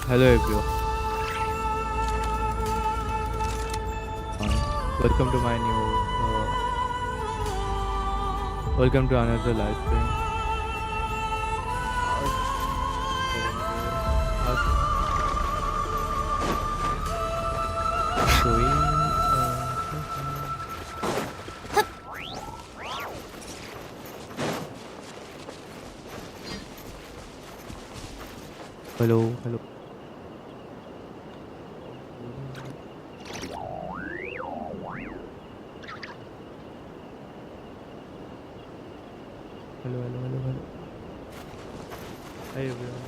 Hello everyone, welcome to my new, welcome to another live stream. Showing, hello. Hello. Hi everyone.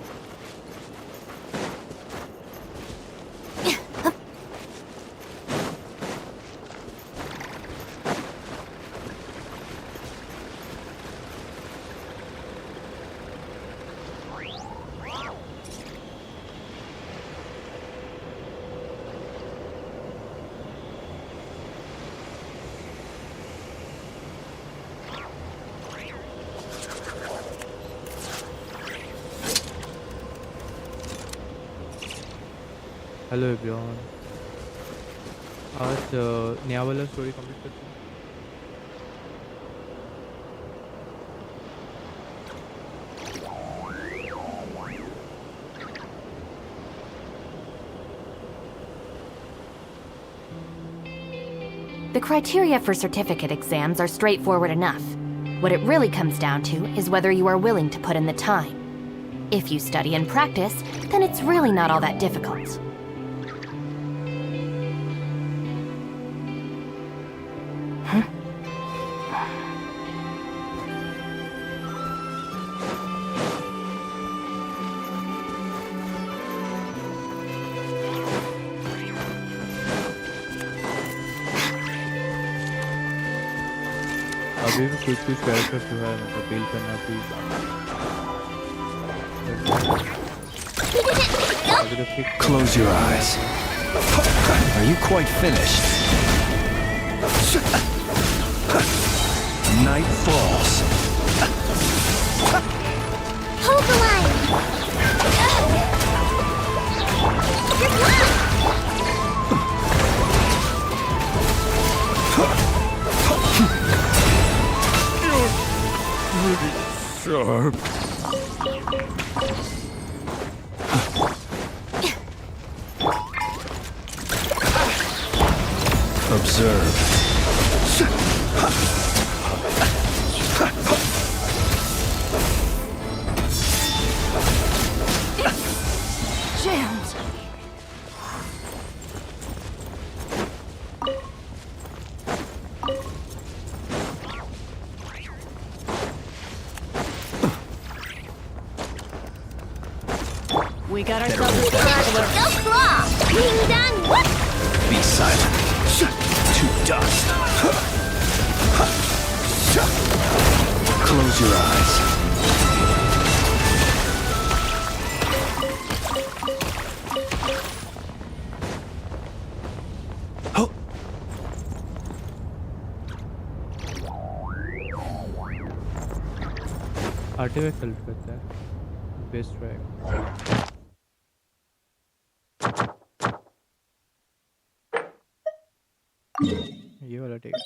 Hello everyone, आज नया वाला story complete करते हैं. The criteria for certificate exams are straightforward enough. What it really comes down to is whether you are willing to put in the time. If you study and practice, then it's really not all that difficult. अभी भी कुछ character जो है मतलब feel करना भी Close your eyes. Are you quite finished? Night falls. Hold the line! You're blocked! Sharp. Observe. Jammed! We got ourselves a straggler. Go claw! Ding dong! Whoop! Be silent. To dust. Close your eyes. Oh. Artifact collect करता है best track. ये वाला ठीक है.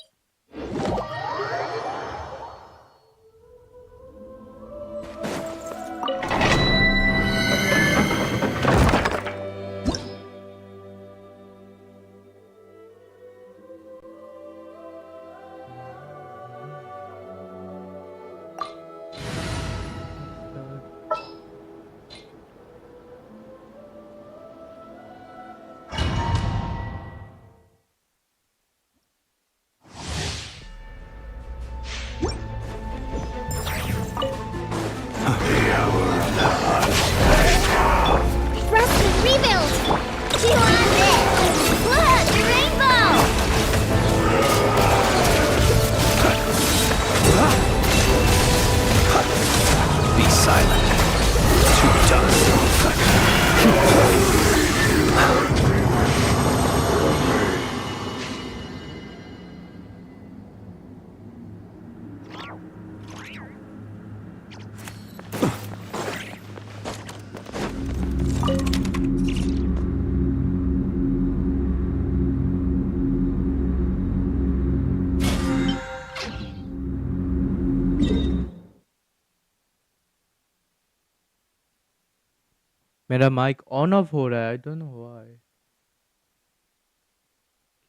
मेरा mic on off हो रहा है, आई डोंट नो व्हाई,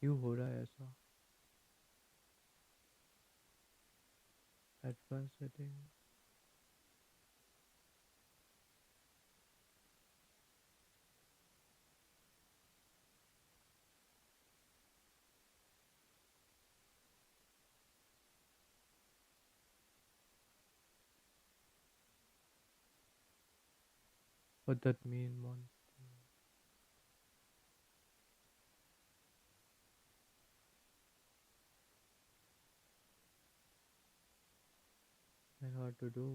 क्यों हो रहा है ऐसा। Advance setting, what that mean मन। Like what to do?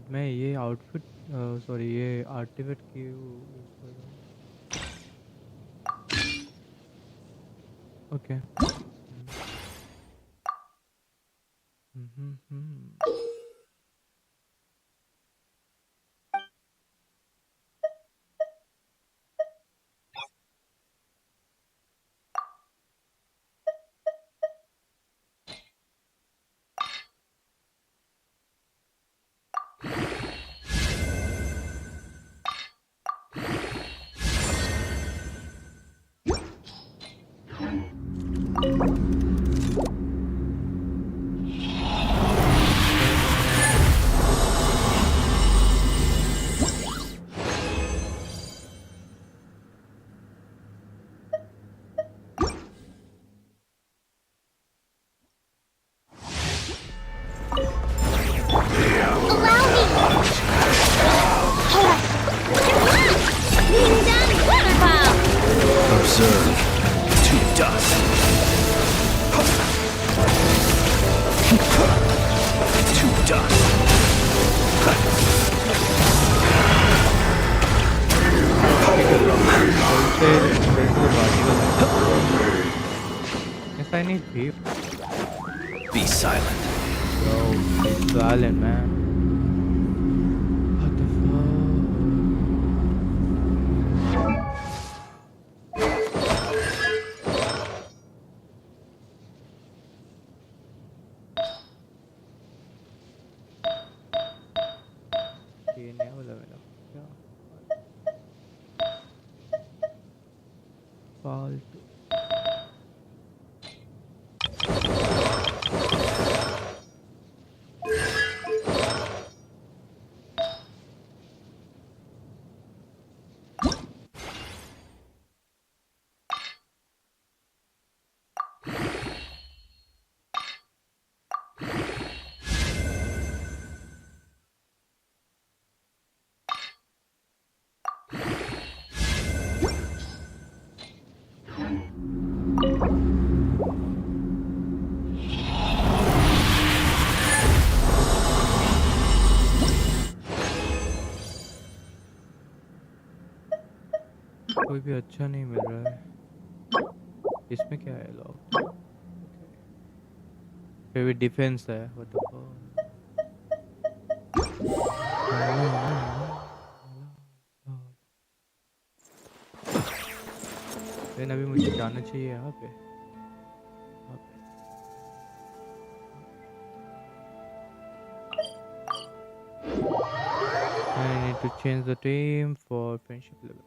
But मैं ये आउटफिट, सॉरी ये आर्टिफैक्ट क्यों यूज कर रहा हूँ। Okay. Allow me! Being done waterfall! Observe. To dust. To dust. Yes, I need beef. Be silent. Bro, it's silent, man. What the fuck? ये नहीं बोला मेरा क्या फालतू। कोई भी अच्छा नहीं मिल रहा है। इसमें क्या है लॉक? फिर भी डिफेंस है। What the fuck? लेकिन अभी मुझे जाना चाहिए यहाँ पे। I need to change the team for friendship level.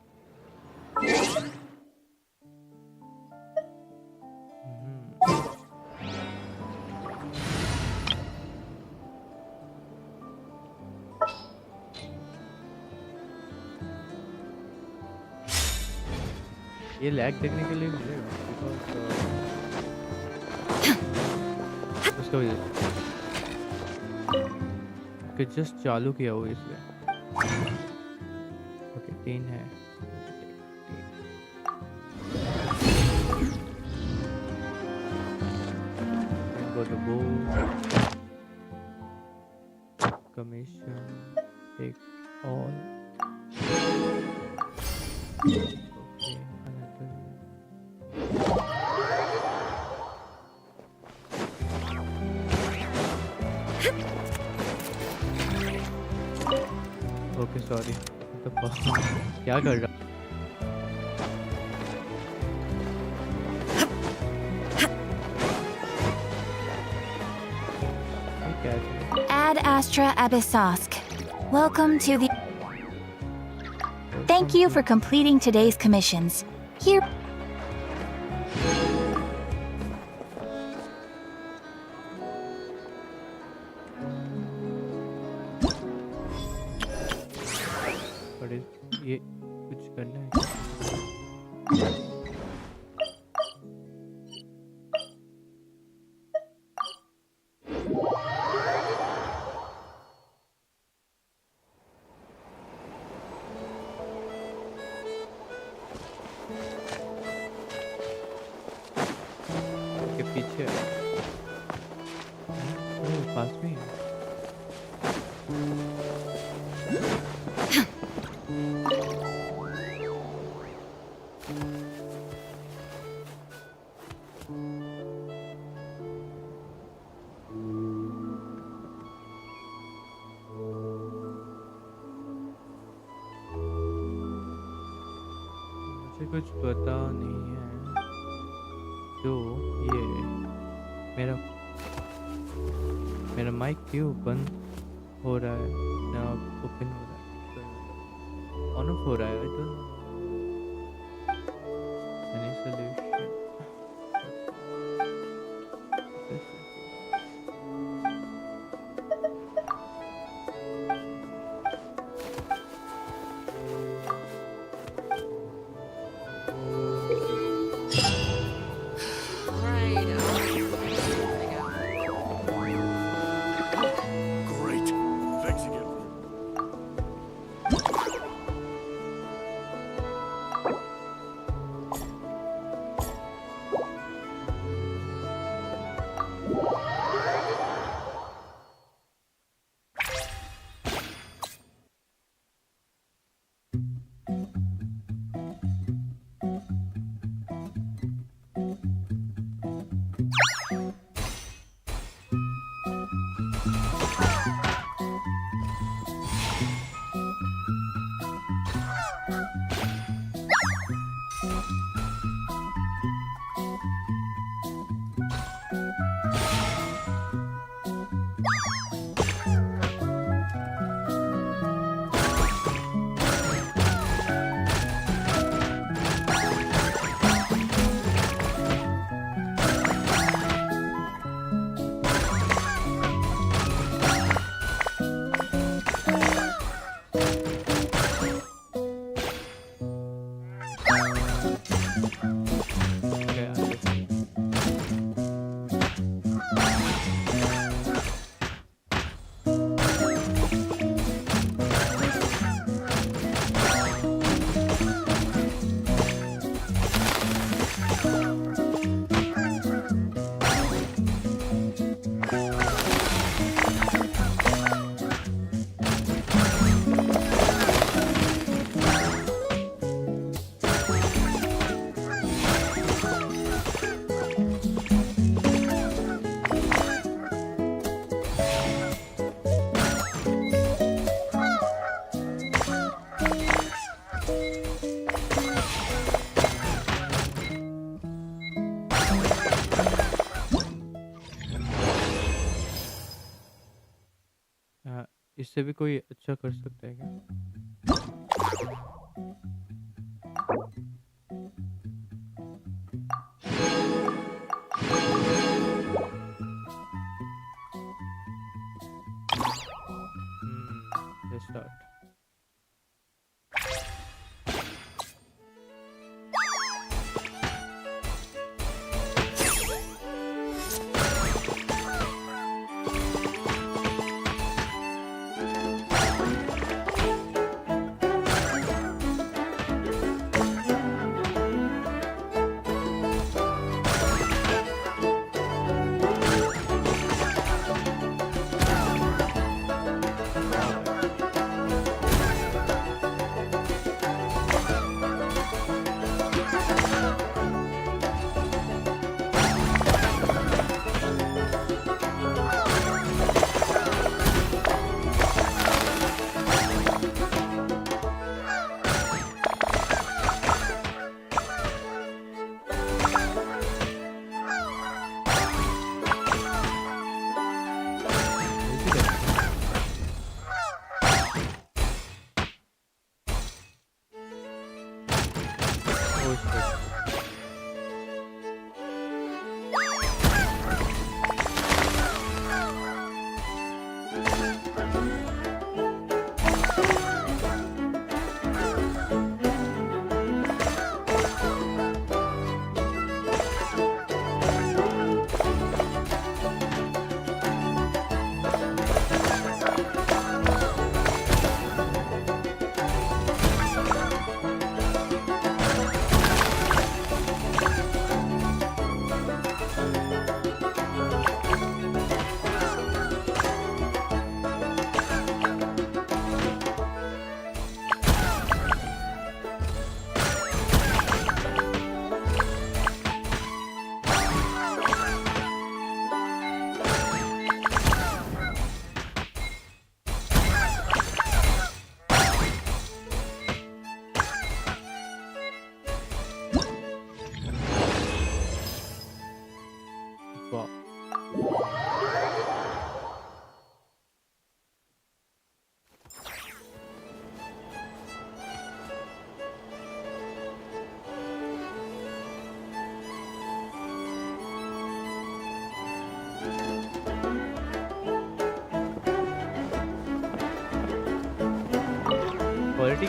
ये लैग देखने के लिए मिलेगा बिकॉज उसका वजह से कि जस्ट चालू किया हो इसलिए। ओके 3 है। Got a bow, commission, take all. Okay, another. Okay, sorry. What the fuck? क्या कर रहा? ये क्या है? Ad Astra Abyssosk. Welcome to the... Thank you for completing today's commissions. Here... What is ये कुछ करना है? के पीछे है। ओह, पास में ही है। मुझे कुछ पता नहीं है जो ये मेरा मेरा माइक क्यों बंद हो रहा है ना ओपन हो रहा है ऑन ऑफ हो रहा है I don't know any solution Great. Thanks again. इससे भी कोई अच्छा कर सकता है क्या let's start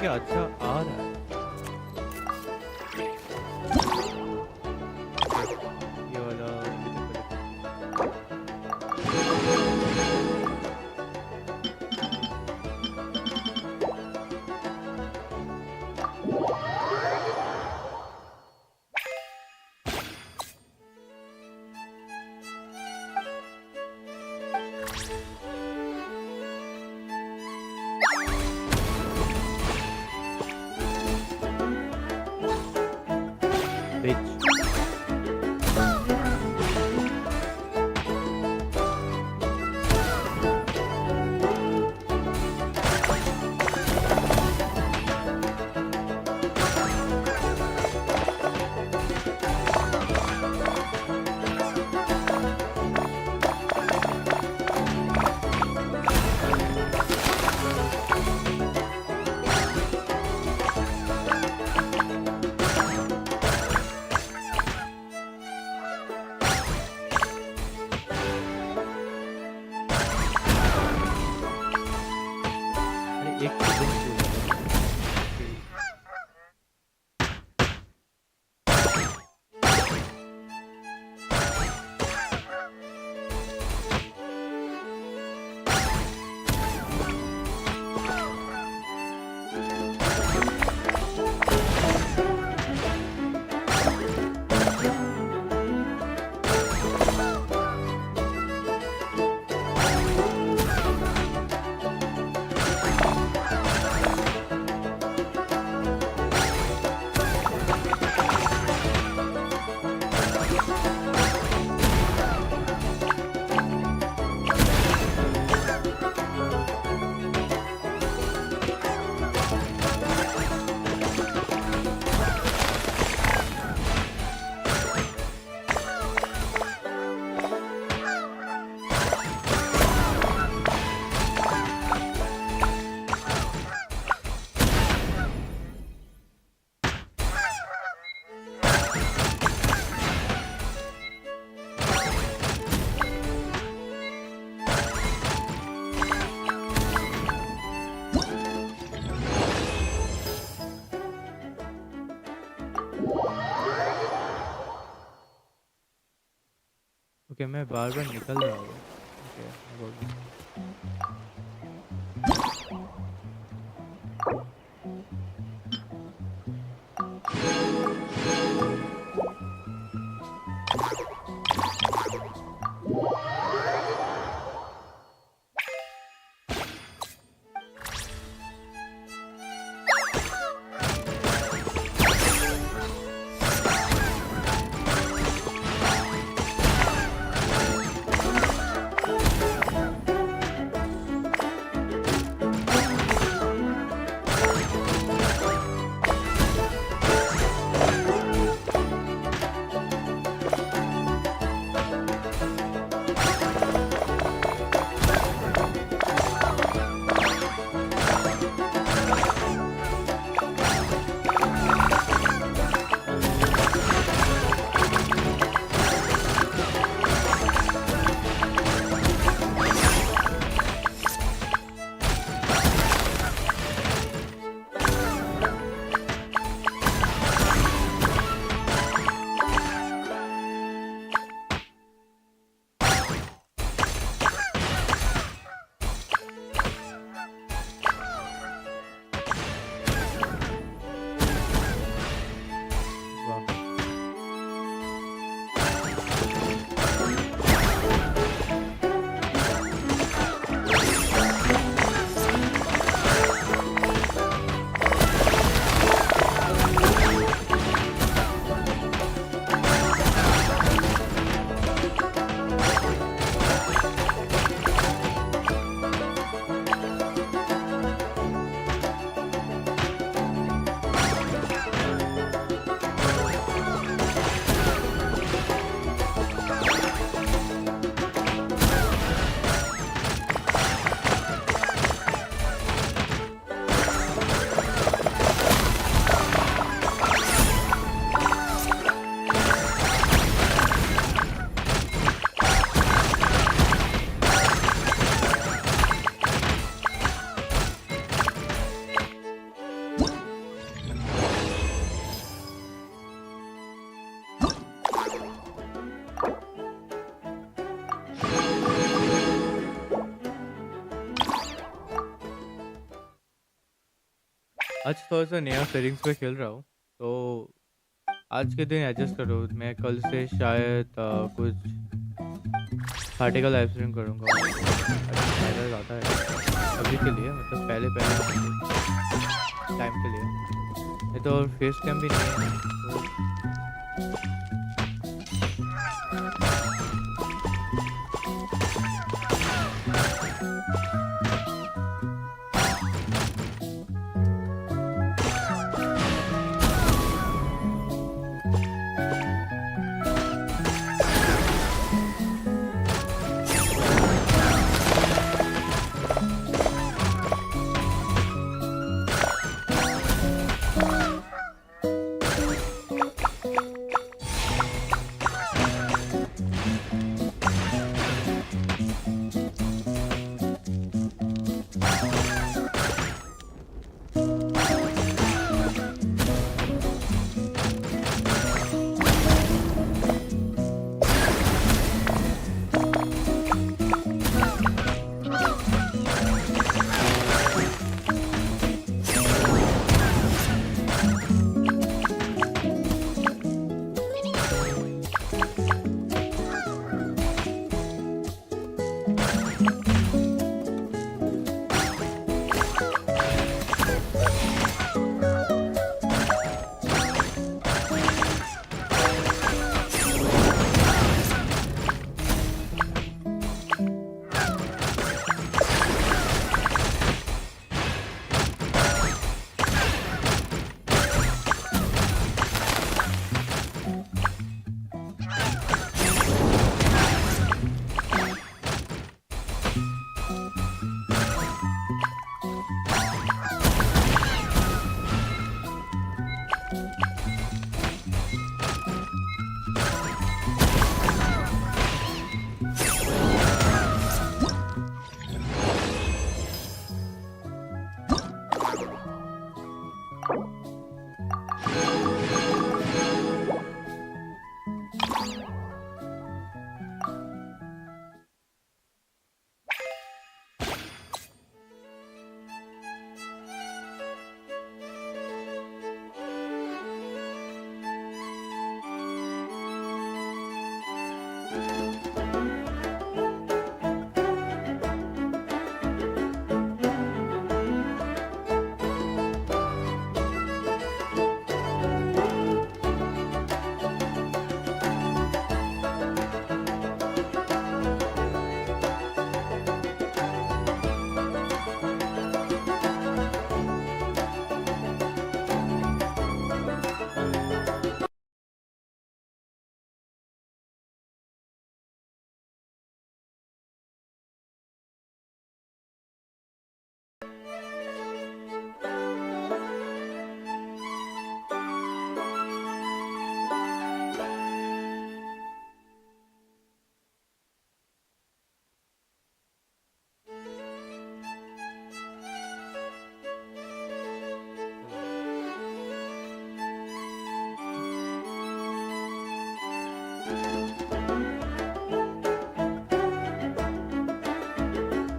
क्या अच्छा आ रहा है। ये वाला bitch. अरे एक सेकंड ओके मैं बार बार निकल रहा हूँ। ओके आज थोड़ा सा नया सेटिंग्स पे खेल रहा हूँ, तो आज के दिन एडजस्ट करो। मैं कल से शायद कुछ आर्टिकल लाइव स्ट्रीम करूँगा। फायदा ज़्यादा है अभी के लिए, मतलब पहले पहले टाइम के लिए। नहीं तो फेस कैम भी नहीं है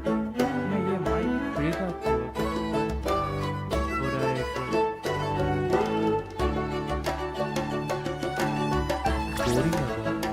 तो मैं ये माइक खरीदा हो रहा है बोरिंग लग रहा है।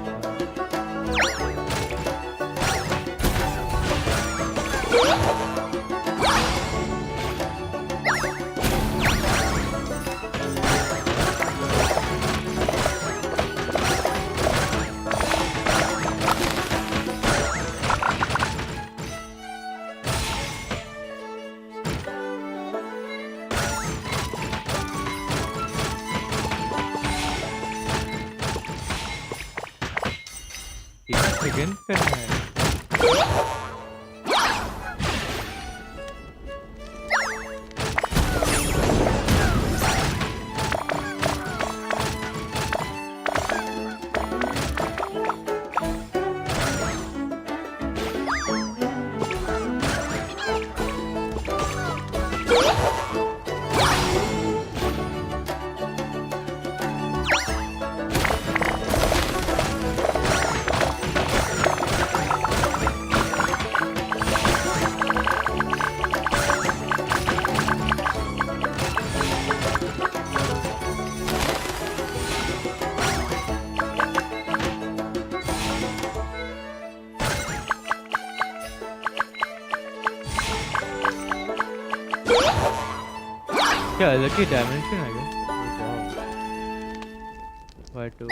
सेकंड करना है। क्या अलग ही डायमेंशन आ गया। वाह टू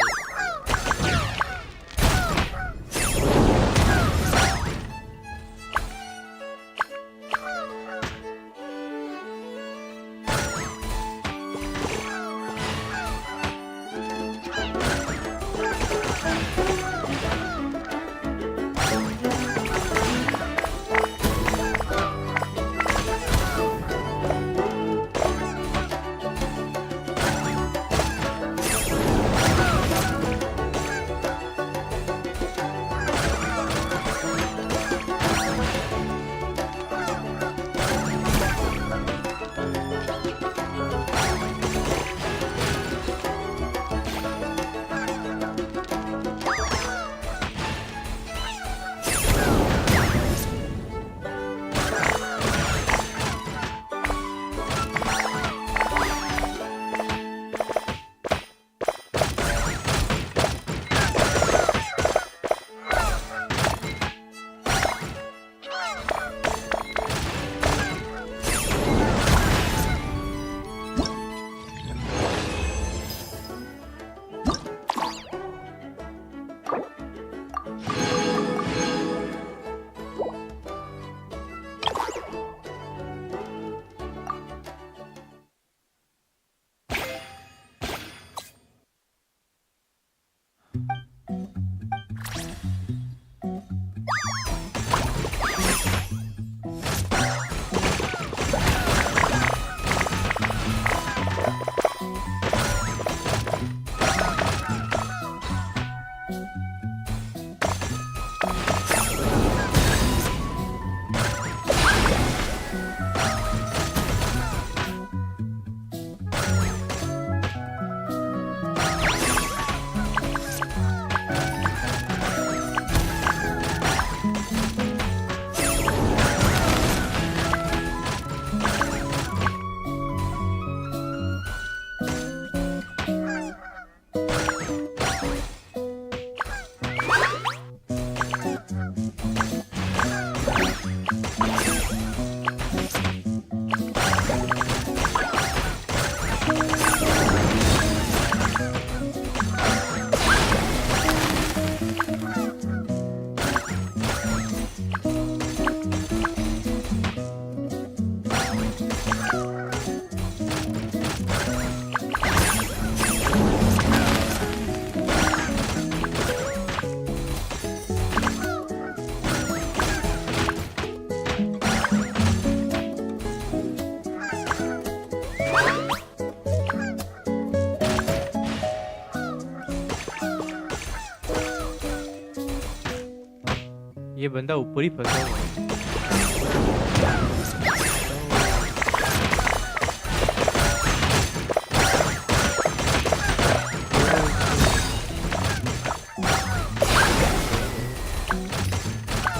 ये बंदा ऊपर ही फंसा हुआ है।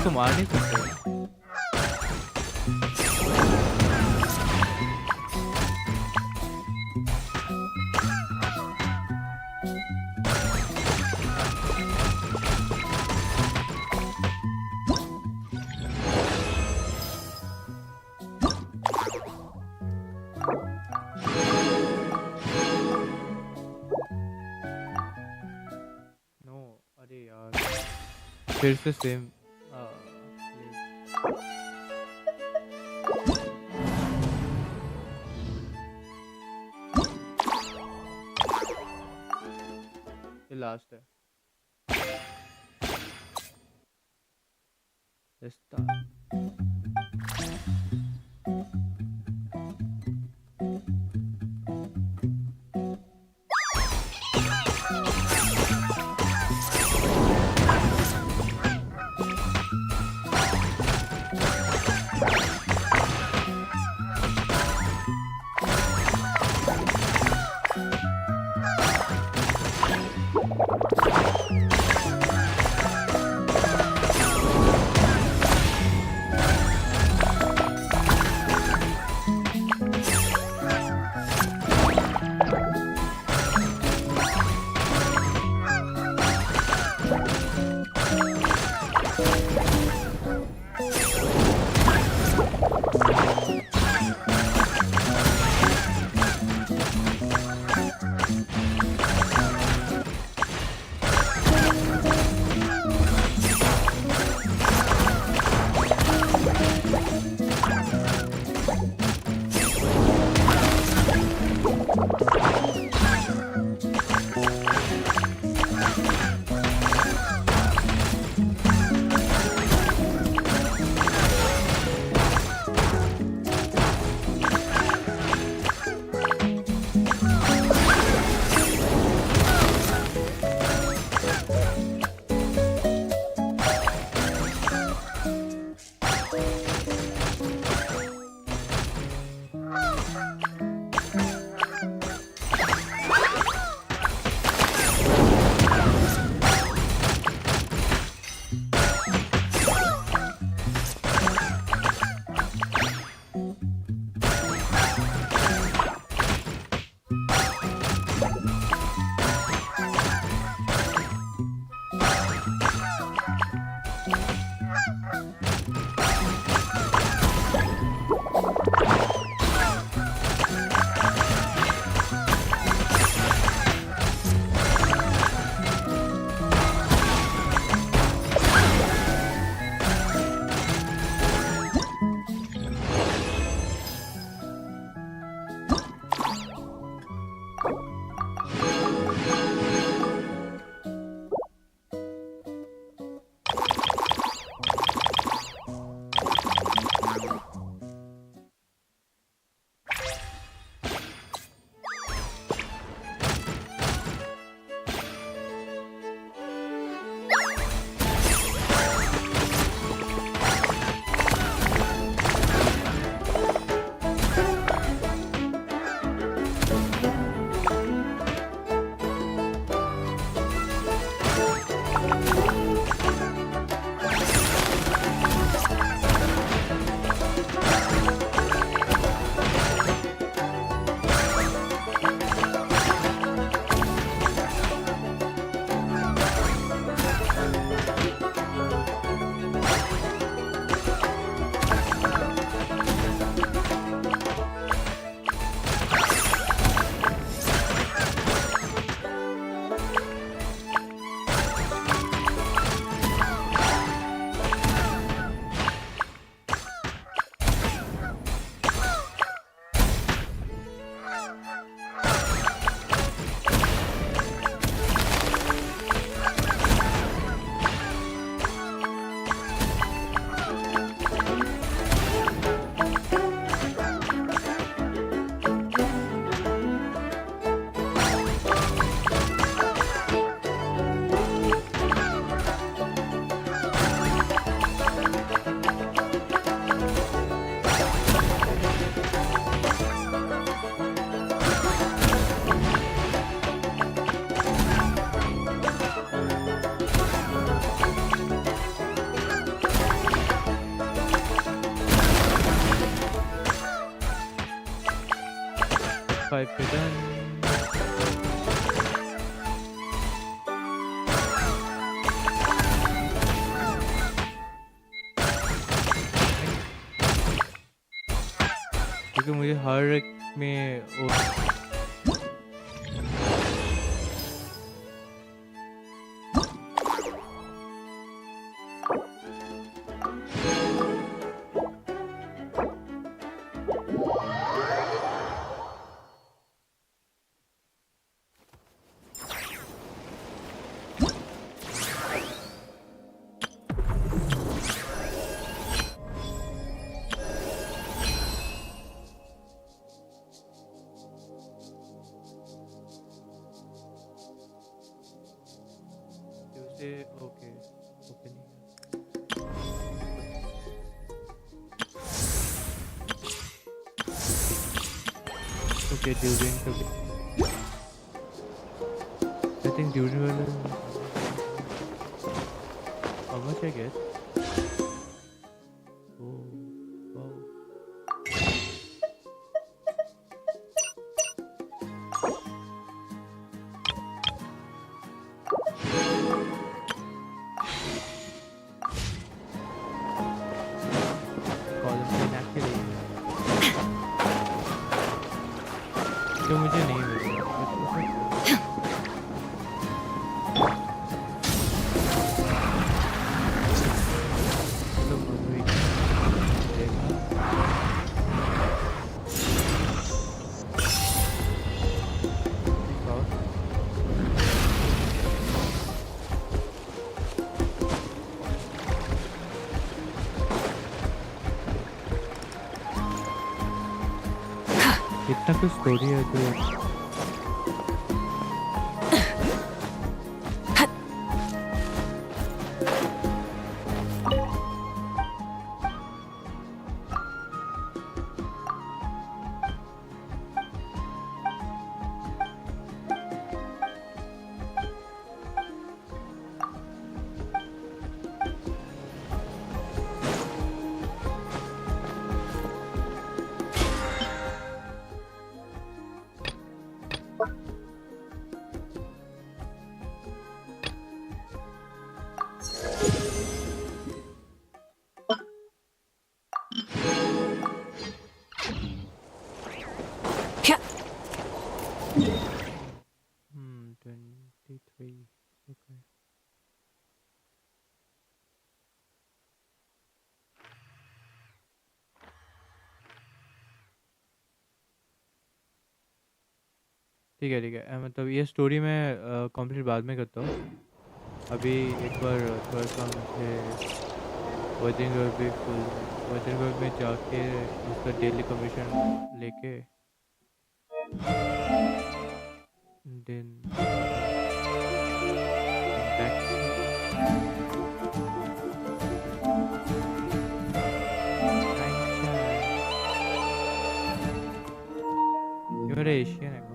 तो मार नहीं सकते। अरे यार फिर से सेम ये लास्ट है। 5 पे done. क्योंकि मुझे हर एक में Tuesday, okay, open here. Okay, during the I think during how much I get? Oh, wow. तो मुझे नहीं मिल रहा इतना कुछ स्टोरी है जो Hmm, 23. Okay. ठीक है मतलब ये स्टोरी मैं कंप्लीट बाद में करता हूँ अभी एक बार थोड़ा सा मुझे वर्जिनबर्ग में जाके उसका डेली कमीशन लेके देन ये मेरा एशियन है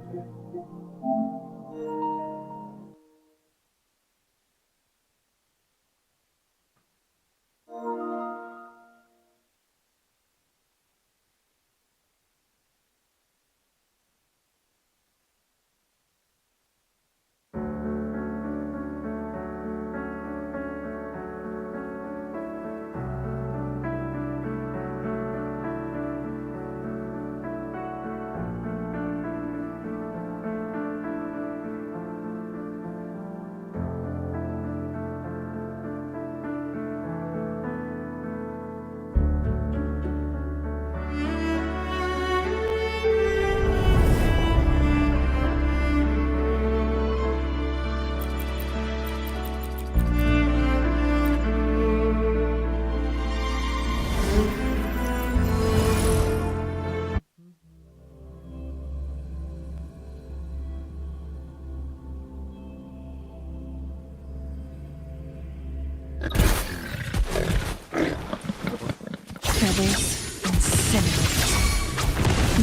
others incinerate.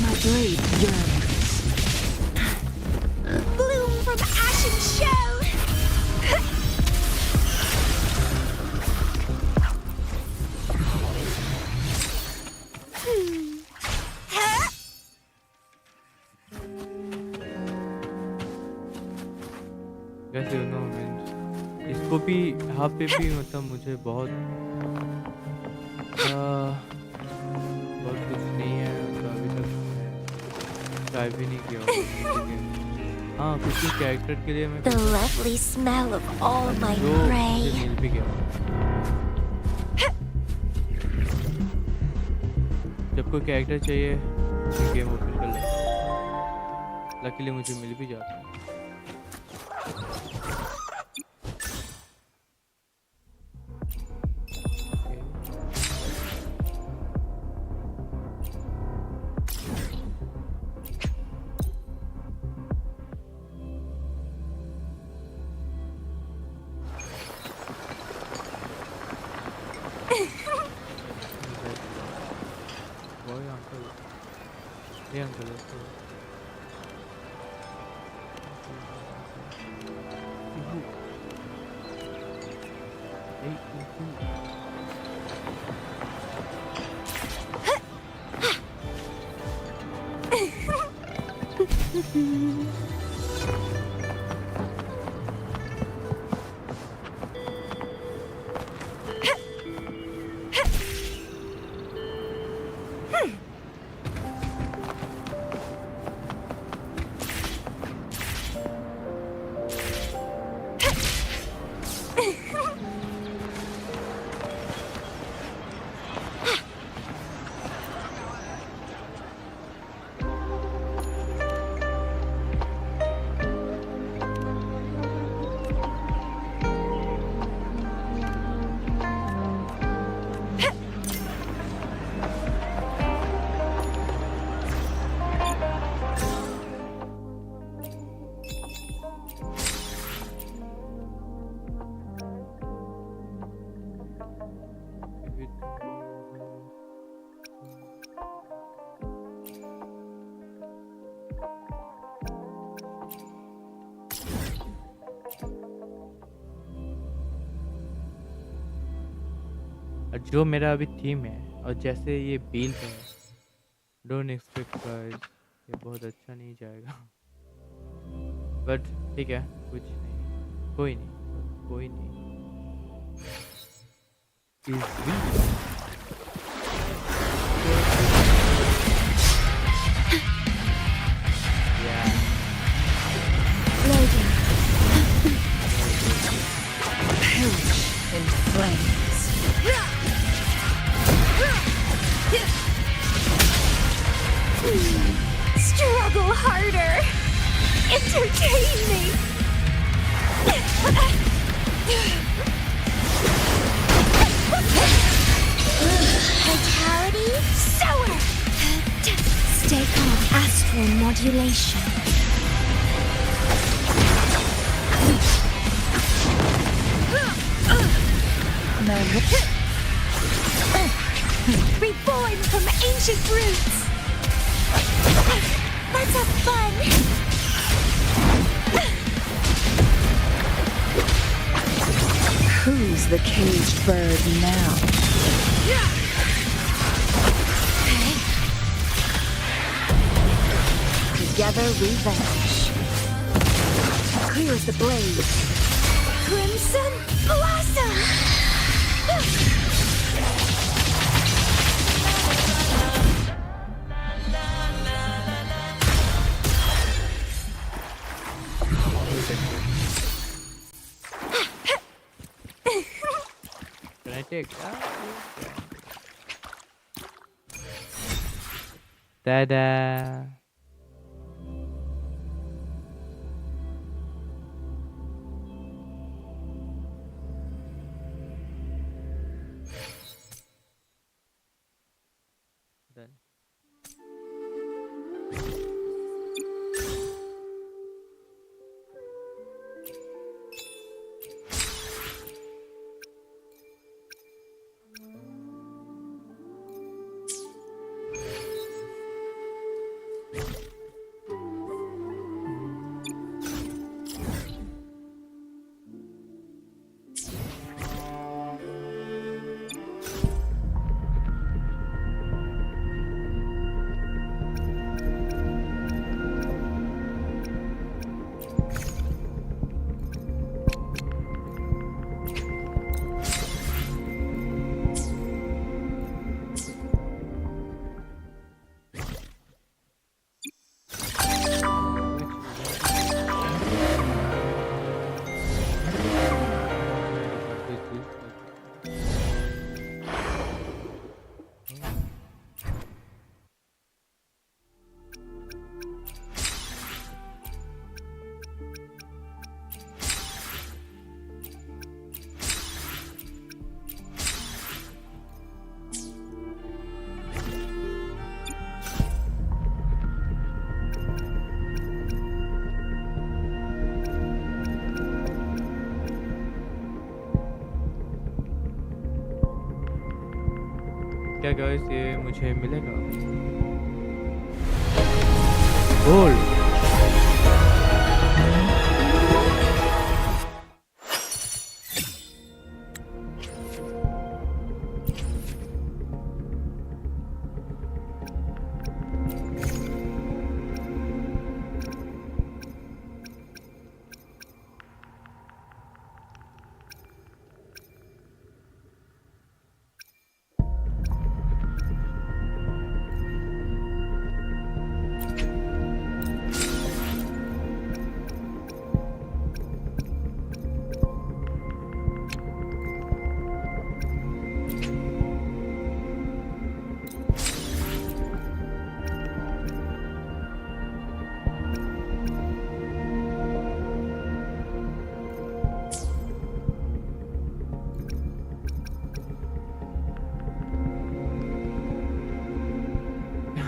My blade yearns. Bloom from ashen shell! कैसे यू नो मीन्स इसको भी यहाँ पे भी मतलब मुझे बहुत बहुत कुछ नहीं है मतलब अभी तक ट्राई भी नहीं किया होगा लेकिन हाँ किसी कैरेक्टर के लिए मैं The lovely smell of all my जो मुझे prey. मिल भी गया जब कोई कैरेक्टर चाहिए तो गेम ओपन कर लो लकीली मुझे मिल भी जाता है वही अंकल ये अंकल है तो और जो मेरा अभी थीम है और जैसे ये बिल्ड है डोंट एक्सपेक्ट गाइस ये बहुत अच्छा नहीं जाएगा बट ठीक है कुछ नहीं कोई नहीं yeah Loading. In flames. Struggle harder. Entertain me. Vitality sour. Stay calm. Astral modulation. Reborn from ancient roots. Let's have fun. Who's the caged bird now? Together revenge. Clear as the blaze. Crimson blossom. can I take that ta-da done क्या guys ये मुझे मिलेगा? Gold.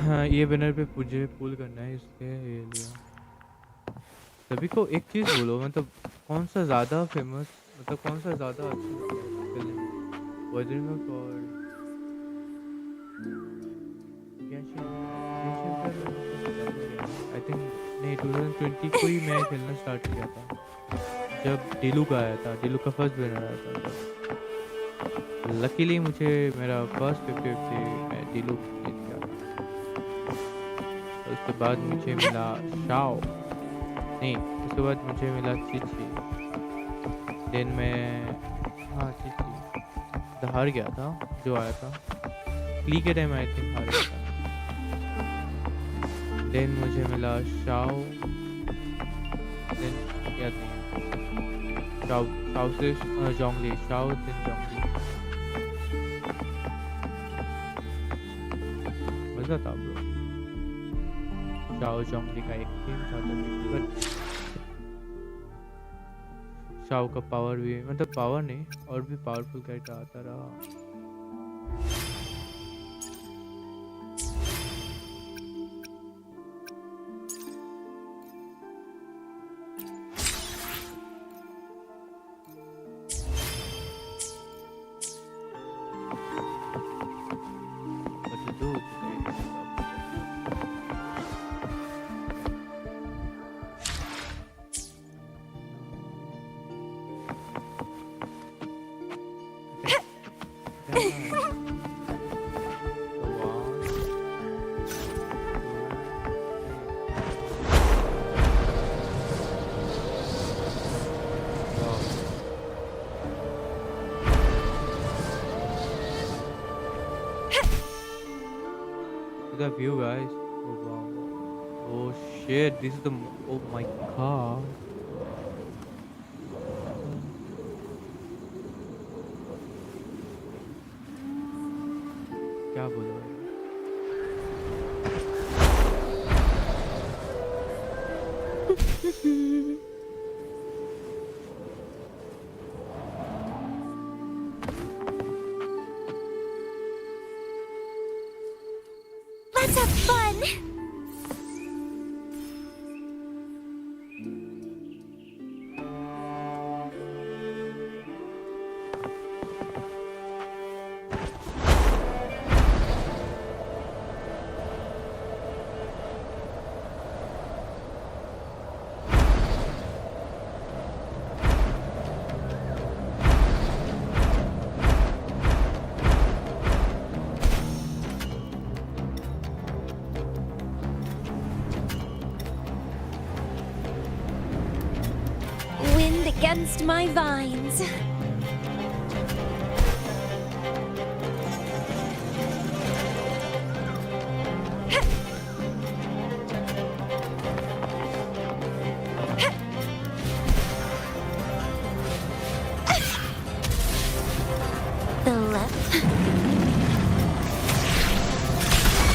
हाँ, ये banner पे मुझे पुल करना है इसलिए ये लिया। सभी को एक चीज़ बोलो, मतलब कौन सा ज़्यादा फेमस, मतलब कौन सा ज़्यादा अच्छा फिल्म वर्जन ऑफ और गेंशिन। गेंशिन पर आई थिंक नहीं 2020 को ही मैं खेलना स्टार्ट किया था जब डिलू का आया था, डिलू का फर्स्ट बैनर आया था तब। लकीली मुझे मेरा फर्स्ट 50-50 मैं डिलू जीत गया था। उसके बाद मुझे मिला शाओ, नहीं उसके बाद मुझे मिला चिची। देन मैं हाँ चिची हार गया था जो आया था क्ली के टाइम, आई थिंक हार गया था। देन मुझे मिला शाओ, देन याद नहीं, शाओ शाओ से जोंगली, शाओ देन जोंगली। मज़ा था ब्रो। शाओ जोंगली का एक गेम था तभी, बट शाओ का पावर भी, मतलब पावर नहीं और भी पावरफुल कैरेक्टर आता रहा। What to do today? The view, guys. Oh wow. Oh shit, this is the. Oh my god. क्या बोलूं? Let's have fun! Wind against my vines. The left.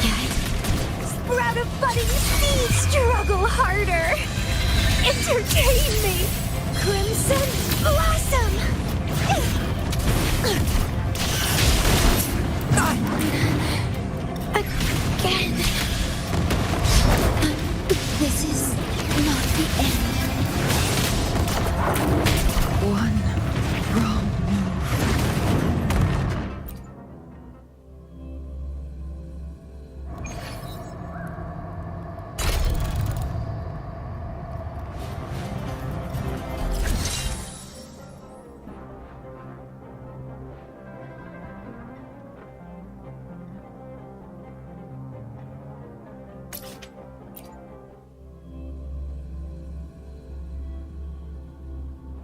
Get it? Sprout a budding seed, struggle harder. Entertain me. Crimson Blossom! Again. This is not the end. One wrong move.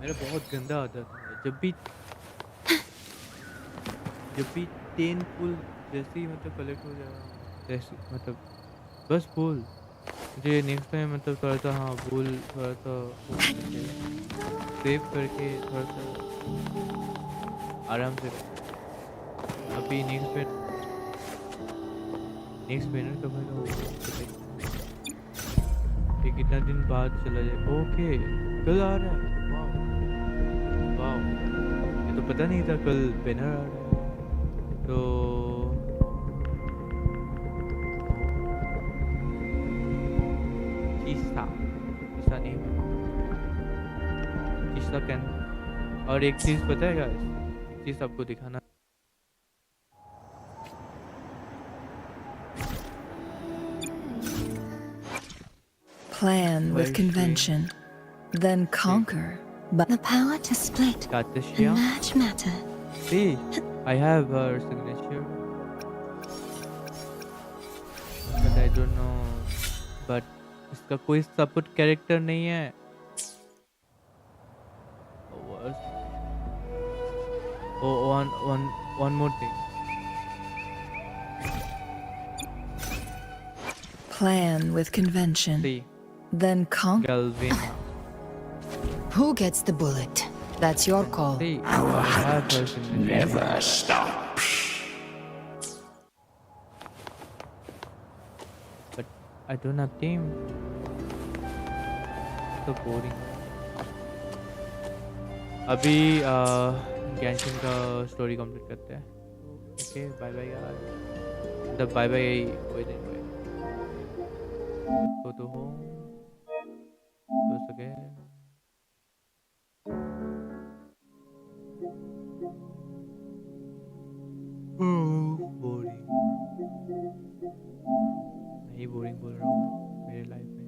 मेरा बहुत गंदा आदत है, जब भी 10 full जैसे ही मतलब collect हो जाएगा, जैसे मतलब बस फुल मुझे नेक्स्ट टाइम मतलब थोड़ा-सा, हाँ, थोड़ा-सा वो करना चाहिए, सेव करके थोड़ा-सा आराम से रखना चाहिए। अभी नेक्स्ट पेमेंट कब आएगा वो बताइए? ये कितना दिन बाद चला जाए? ओके, कल आ रहा है। वाओ! वाओ! ये तो पता नहीं था कल बैनर आ रहा है। तो चीसा नहीं है, चीसा कैन। और एक चीज़ पता है गाइस? एक चीज़ आपको दिखाना। Plan with वर्षे convention, then conquer. But The power to split and कातशिया। merge matter. See, I have her signature, but I don't know. But इसका कोई सपोर्ट कैरेक्टर नहीं है। बस oh, one more thing. plan with convention, See, then conquer. Galvina. Who gets the bullet? That's your call. See, I have her signature. But I don't have team. So boring. अभी गैंशन का story complete करते हैं। Okay, bye bye यार। मतलब bye bye, wait go to home तो सके। Boring. मैं ही boring बोल रहा हूँ मेरे लाइफ में।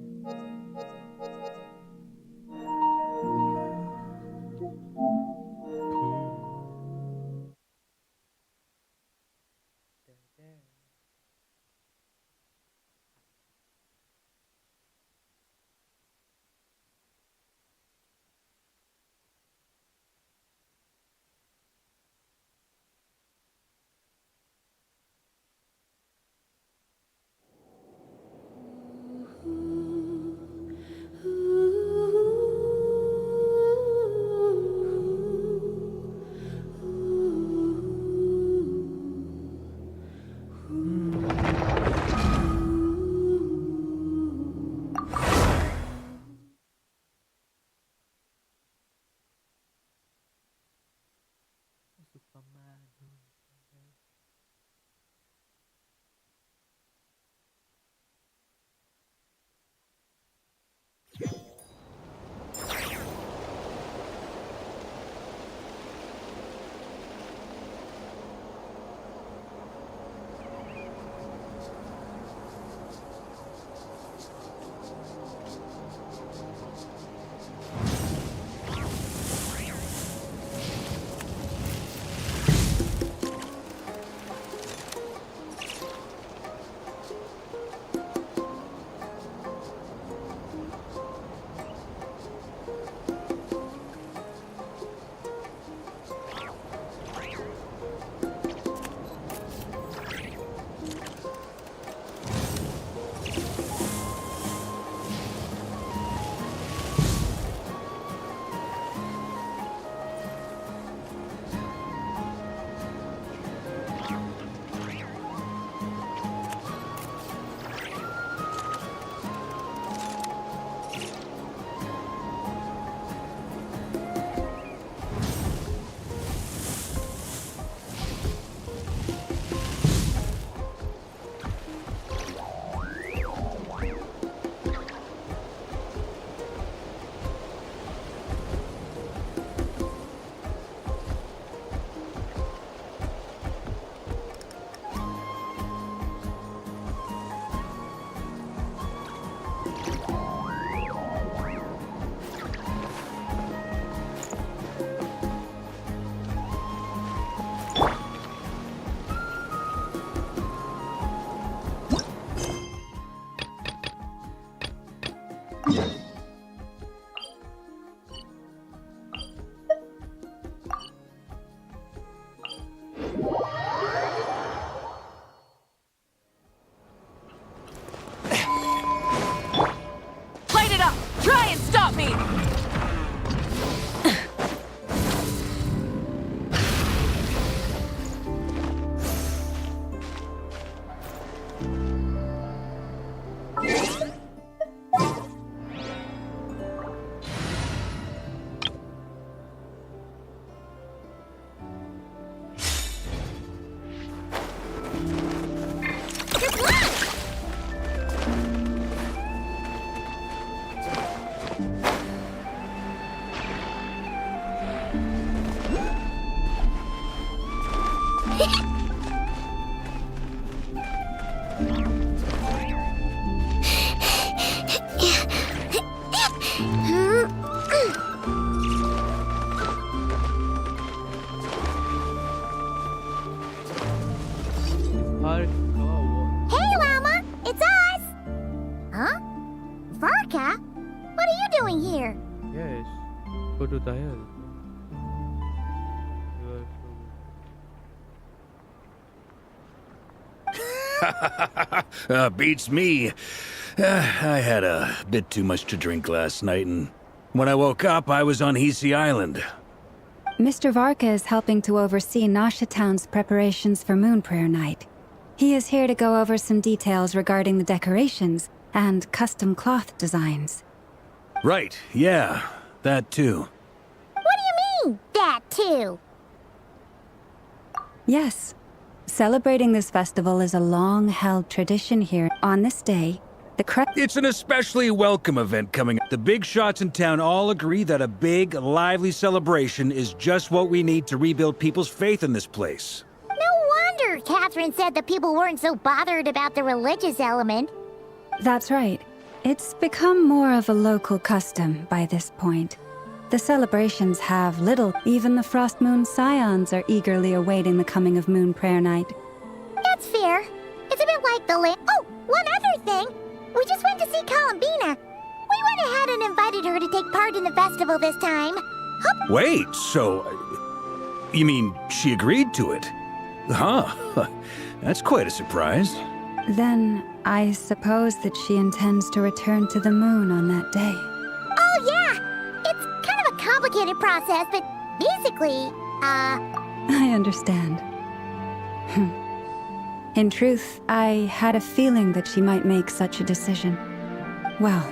Park का Hey, Llama! It's us! Huh? Varka? What are you doing here? Yes, go to the hill. You are so Beats me. I had a bit too much to drink last night, and when I woke up, I was on Hisi Island. Mr. Varka is helping to oversee Nasha Town's preparations for Moon Prayer Night. He is here to go over some details regarding the decorations and custom cloth designs. Right, yeah, that too. What do you mean, that too? Yes. Celebrating this festival is a long-held tradition here. On this day, It's an especially welcome event coming up. The big shots in town all agree that a big, lively celebration is just what we need to rebuild people's faith in this place. No wonder Catherine said that people weren't so bothered about the religious element. That's right. It's become more of a local custom by this point. The celebrations have little. Even the Frost Moon Scions are eagerly awaiting the coming of Moon Prayer Night. That's fair. It's a bit like the Oh, one other thing. We just went to see Columbina. We went ahead and invited her to take part in the festival this time. Wait, so... you mean she agreed to it? Huh. That's quite a surprise. Then, I suppose that she intends to return to the moon on that day. Oh, yeah! It's kind of a complicated process, but basically, I understand. In truth, I had a feeling that she might make such a decision. Well,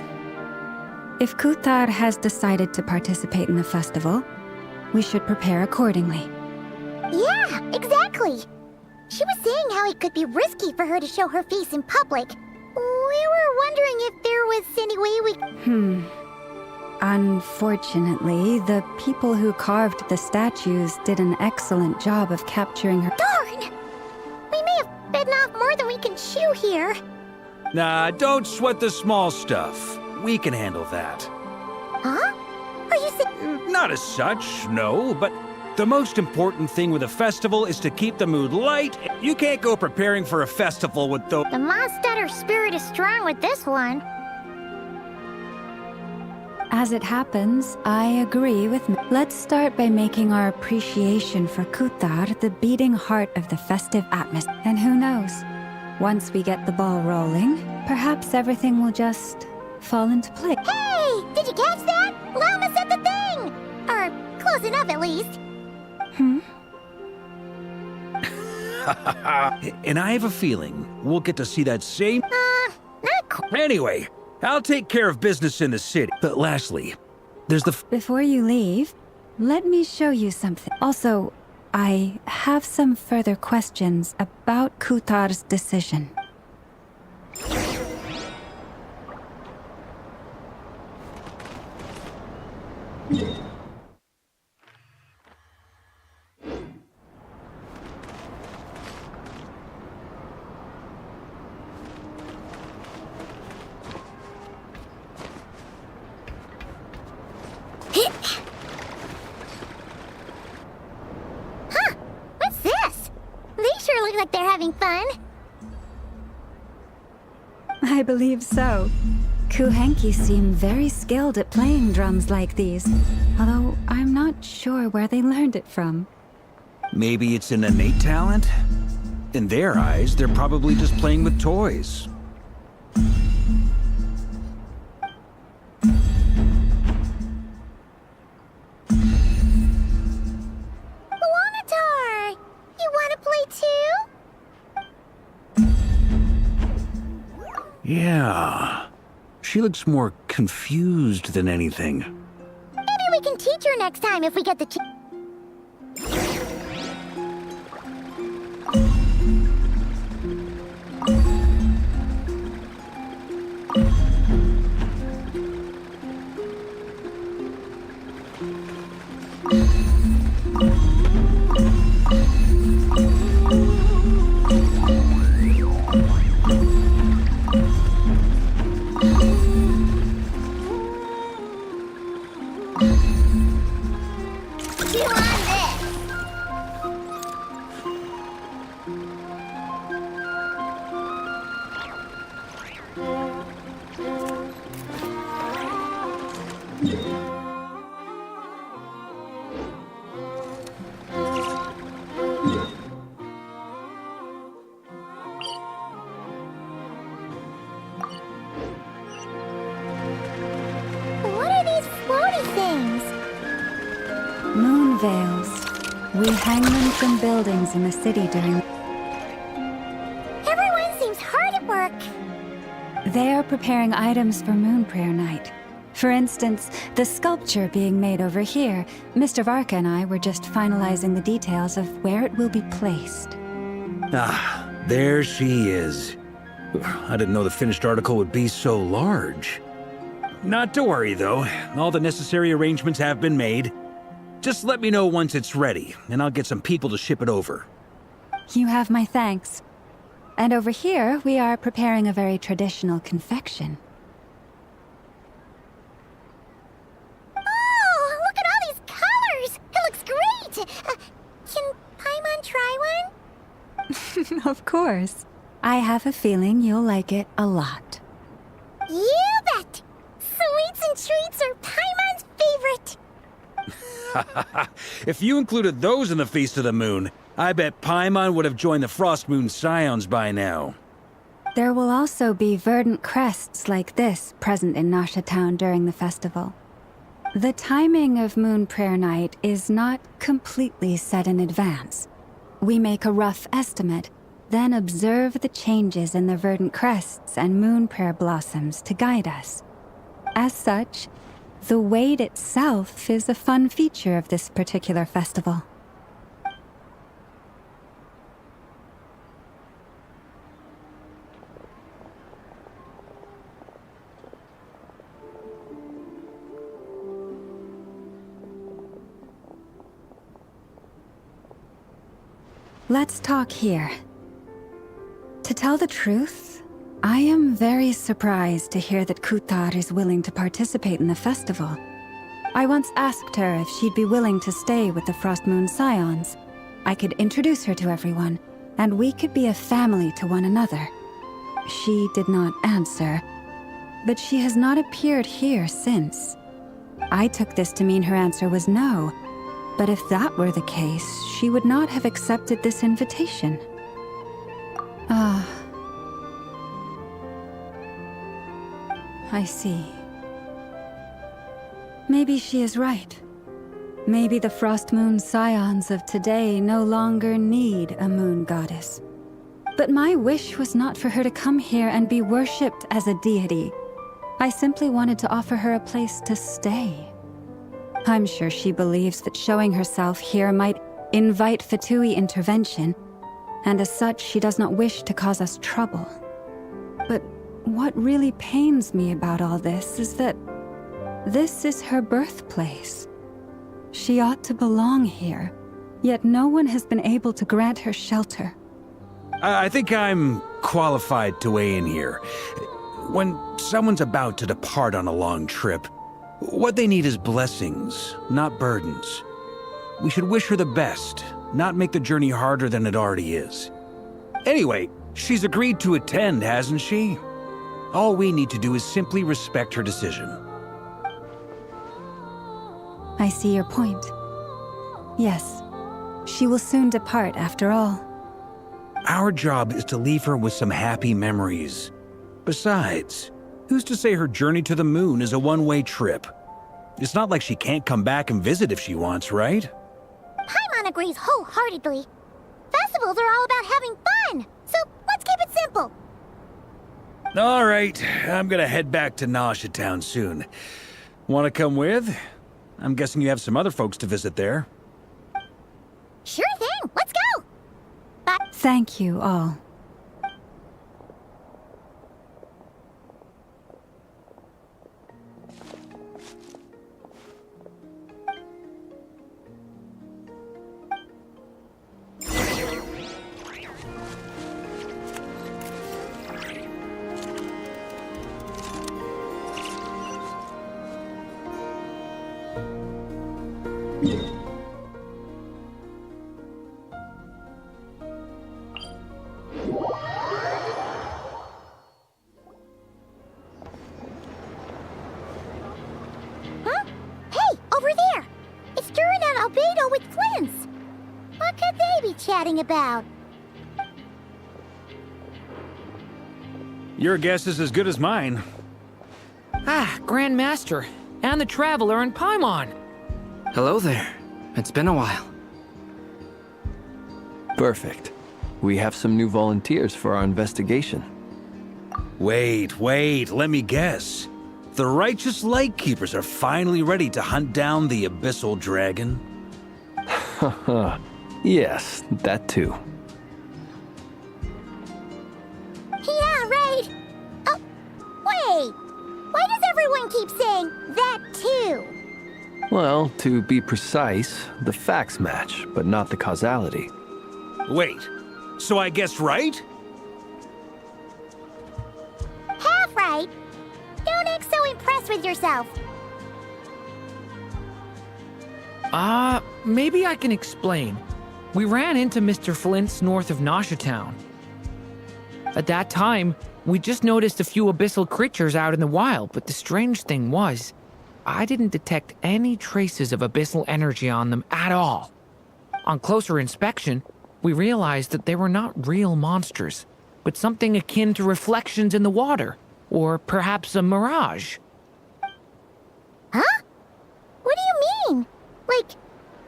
if Kuthar has decided to participate in the festival, we should prepare accordingly. Yeah, exactly. She was saying how it could be risky for her to show her face in public. We were wondering if there was any way we... Unfortunately, the people who carved the statues did an excellent job of capturing her. Darn! We may have bitten off more than we can chew here. Nah, don't sweat the small stuff. We can handle that. Huh? Are you saying... Not as such, no, but the most important thing with a festival is to keep the mood light. You can't go preparing for a festival with the... The Monstetter spirit is strong with this one. As it happens, I agree with... Let's start by making our appreciation for Kuthar the beating heart of the festive atmosphere. And who knows? Once we get the ball rolling, perhaps everything will just fall into place. Hey! Did you catch that? Llama said the thing! Or close enough, at least. And I have a feeling we'll get to see that same... Not quite. Anyway, I'll take care of business in the city. But lastly, there's the... Before you leave, let me show you something. Also, I have some further questions about Kuthar's decision. Huh? What's this? They sure look like they're having fun. I believe so. Kuhenki seem very skilled at playing drums like these, although I'm not sure where they learned it from. Maybe it's an innate talent? In their eyes, they're probably just playing with toys. Wanatar! You want to play too? Yeah. She looks more confused than anything. Maybe we can teach her next time if we get the chance. veils. We hang them from buildings in the city during... Everyone seems hard at work. They are preparing items for Moon Prayer Night. For instance, the sculpture being made over here, Mr. Varka and I were just finalizing the details of where it will be placed. Ah, there she is. I didn't know the finished article would be so large. Not to worry, though. All the necessary arrangements have been made. Just let me know once it's ready, and I'll get some people to ship it over. You have my thanks. And over here, we are preparing a very traditional confection. Oh, look at all these colors! It looks great! Can Paimon try one? Of course. I have a feeling you'll like it a lot. You bet! Sweets and treats are Paimon's favorite! If you included those in the Feast of the Moon, I bet Paimon would have joined the Frost Moon Scions by now. There will also be verdant crests like this present in Nasha Town during the festival. The timing of Moon Prayer Night is not completely set in advance. We make a rough estimate, then observe the changes in the verdant crests and moon prayer blossoms to guide us. As such, the wait itself is a fun feature of this particular festival. Let's talk here. To tell the truth, I am very surprised to hear that Kutar is willing to participate in the festival. I once asked her if she'd be willing to stay with the Frost Moon Scions. I could introduce her to everyone, and we could be a family to one another. She did not answer, but she has not appeared here since. I took this to mean her answer was no, but if that were the case, she would not have accepted this invitation. Ah. I see. Maybe she is right. Maybe the Frost Moon Scions of today no longer need a moon goddess. But my wish was not for her to come here and be worshipped as a deity. I simply wanted to offer her a place to stay. I'm sure she believes that showing herself here might invite Fatui intervention, and as such, she does not wish to cause us trouble. But what really pains me about all this is that this is her birthplace. She ought to belong here, yet no one has been able to grant her shelter. I think I'm qualified to weigh in here. When someone's about to depart on a long trip, what they need is blessings, not burdens. We should wish her the best, not make the journey harder than it already is. Anyway, she's agreed to attend, hasn't she? All we need to do is simply respect her decision. I see your point. Yes, she will soon depart after all. Our job is to leave her with some happy memories. Besides, who's to say her journey to the moon is a one-way trip? It's not like she can't come back and visit if she wants, right? Paimon agrees wholeheartedly. Festivals are all about having fun, so let's keep it simple. All right, I'm gonna head back to Nasha Town soon. Want to come with? I'm guessing you have some other folks to visit there. Sure thing, let's go! Bye. Thank you all. Huh? Hey, over there! It's Duran and Albedo with Flint's! What could they be chatting about? Your guess is as good as mine. Ah, Grand Master, and the Traveler and Paimon. Hello there. It's been a while. Perfect. We have some new volunteers for our investigation. Wait, let me guess. The righteous Lightkeepers are finally ready to hunt down the Abyssal Dragon? Haha. Yes, that too. Yeah, right. Oh, wait. Why does everyone keep saying that too? Well, to be precise, the facts match, but not the causality. Wait, so I guessed right? Half right. Don't act so impressed with yourself. Maybe I can explain. We ran into Mr. Flint's north of Nasha Town. At that time, we just noticed a few abyssal creatures out in the wild, but the strange thing was, I didn't detect any traces of abyssal energy on them at all. On closer inspection, we realized that they were not real monsters, but something akin to reflections in the water, or perhaps a mirage. Huh? What do you mean? Like,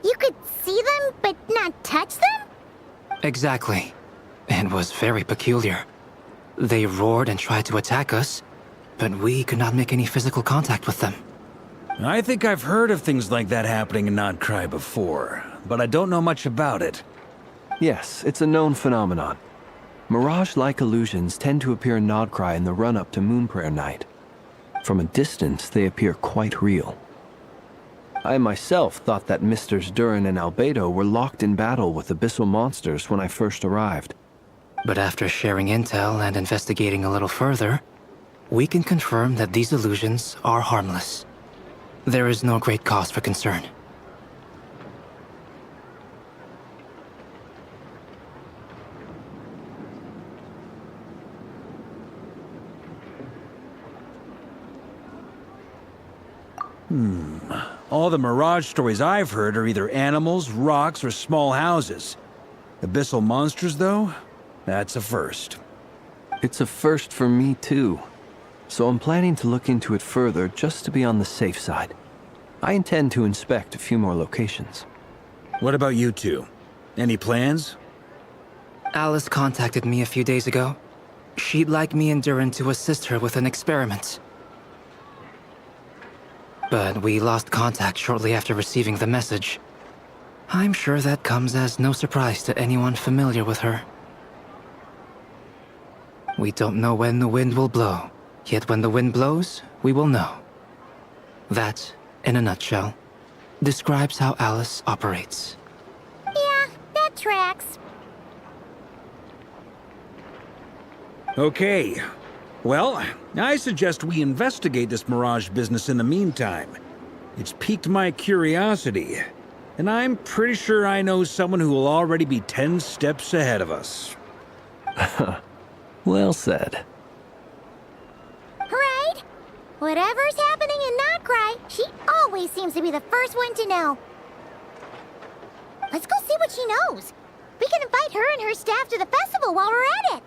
you could see them but not touch them? Exactly. It was very peculiar. They roared and tried to attack us, but we could not make any physical contact with them. I think I've heard of things like that happening in Nodcry before, but I don't know much about it. Yes, it's a known phenomenon. Mirage-like illusions tend to appear in Nodcry in the run-up to Moonprayer Night. From a distance, they appear quite real. I myself thought that Misters Durin and Albedo were locked in battle with abyssal monsters when I first arrived. But after sharing intel and investigating a little further, we can confirm that these illusions are harmless. There is no great cause for concern. All the Mirage stories I've heard are either animals, rocks, or small houses. Abyssal monsters, though? That's a first. It's a first for me, too. So I'm planning to look into it further just to be on the safe side. I intend to inspect a few more locations. What about you two? Any plans? Alice contacted me a few days ago. She'd like me and Durin to assist her with an experiment. But we lost contact shortly after receiving the message. I'm sure that comes as no surprise to anyone familiar with her. We don't know when the wind will blow, yet when the wind blows, we will know. That, in a nutshell, describes how Alice operates. Yeah, that tracks. Okay. Well, I suggest we investigate this Mirage business in the meantime. It's piqued my curiosity, and I'm pretty sure I know someone who will already be 10 steps ahead of us. Well said. Right? Whatever's happening in Nodcry, she always seems to be the first one to know. Let's go see what she knows. We can invite her and her staff to the festival while we're at it.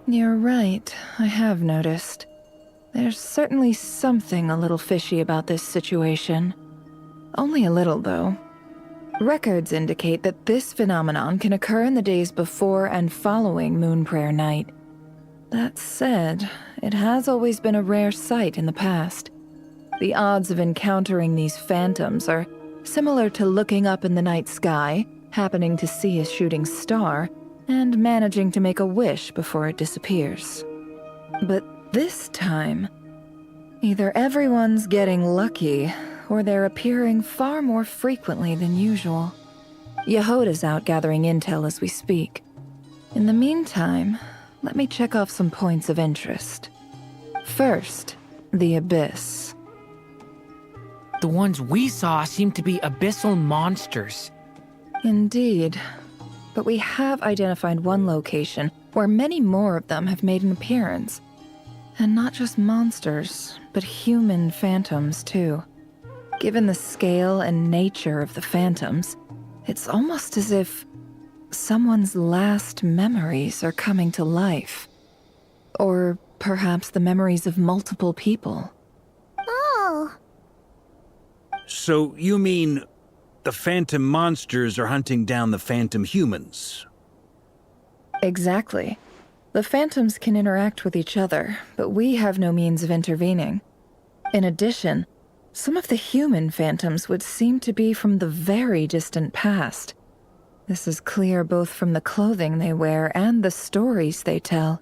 You're right, I have noticed. There's certainly something a little fishy about this situation. Only a little, though. Records indicate that this phenomenon can occur in the days before and following Moonprayer Night. That said, it has always been a rare sight in the past. The odds of encountering these phantoms are similar to looking up in the night sky, happening to see a shooting star, and managing to make a wish before it disappears. But this time, either everyone's getting lucky, or they're appearing far more frequently than usual. Yehoda's out gathering intel as we speak. In the meantime, let me check off some points of interest. First, the Abyss. The ones we saw seem to be abyssal monsters. Indeed. But we have identified one location where many more of them have made an appearance. And not just monsters, but human phantoms too. Given the scale and nature of the phantoms, it's almost as if someone's last memories are coming to life. Or perhaps the memories of multiple people. Oh. So you mean the phantom monsters are hunting down the phantom humans? Exactly. The phantoms can interact with each other, but we have no means of intervening. In addition, some of the human phantoms would seem to be from the very distant past. This is clear both from the clothing they wear and the stories they tell.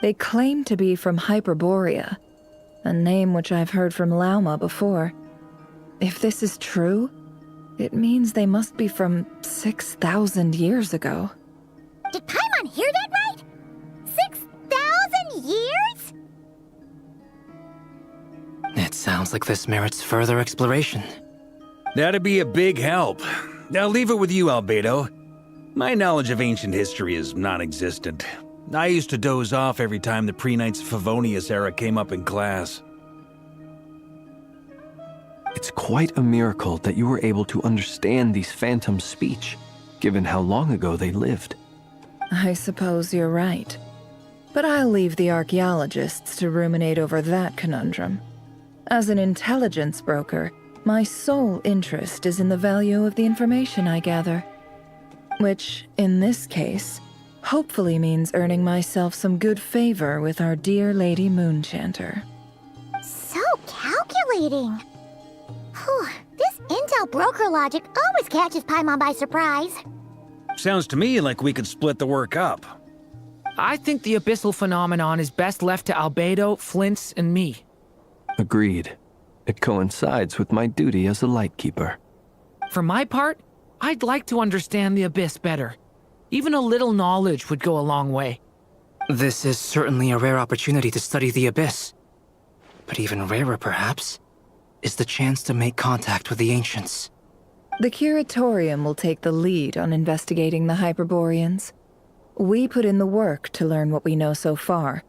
They claim to be from Hyperborea, a name which I've heard from Lauma before. If this is true, it means they must be from 6,000 years ago. Did Paimon hear that right? 6,000 years? It sounds like this merits further exploration. That'd be a big help. I'll leave it with you, Albedo. My knowledge of ancient history is non-existent. I used to doze off every time the pre-Knights of Favonius era came up in class. It's quite a miracle that you were able to understand these phantoms' speech, given how long ago they lived. I suppose you're right. But I'll leave the archaeologists to ruminate over that conundrum. As an intelligence broker, my sole interest is in the value of the information I gather. Which, in this case, hopefully means earning myself some good favor with our dear Lady Moonchanter. So calculating. Whew, this intel broker logic always catches Paimon by surprise. Sounds to me like we could split the work up. I think the abyssal phenomenon is best left to Albedo, Flint's, and me. Agreed. It coincides with my duty as a lightkeeper. For my part, I'd like to understand the Abyss better. Even a little knowledge would go a long way. This is certainly a rare opportunity to study the Abyss. But even rarer, perhaps, is the chance to make contact with the Ancients. The Curatorium will take the lead on investigating the Hyperboreans. We put in the work to learn what we know so far.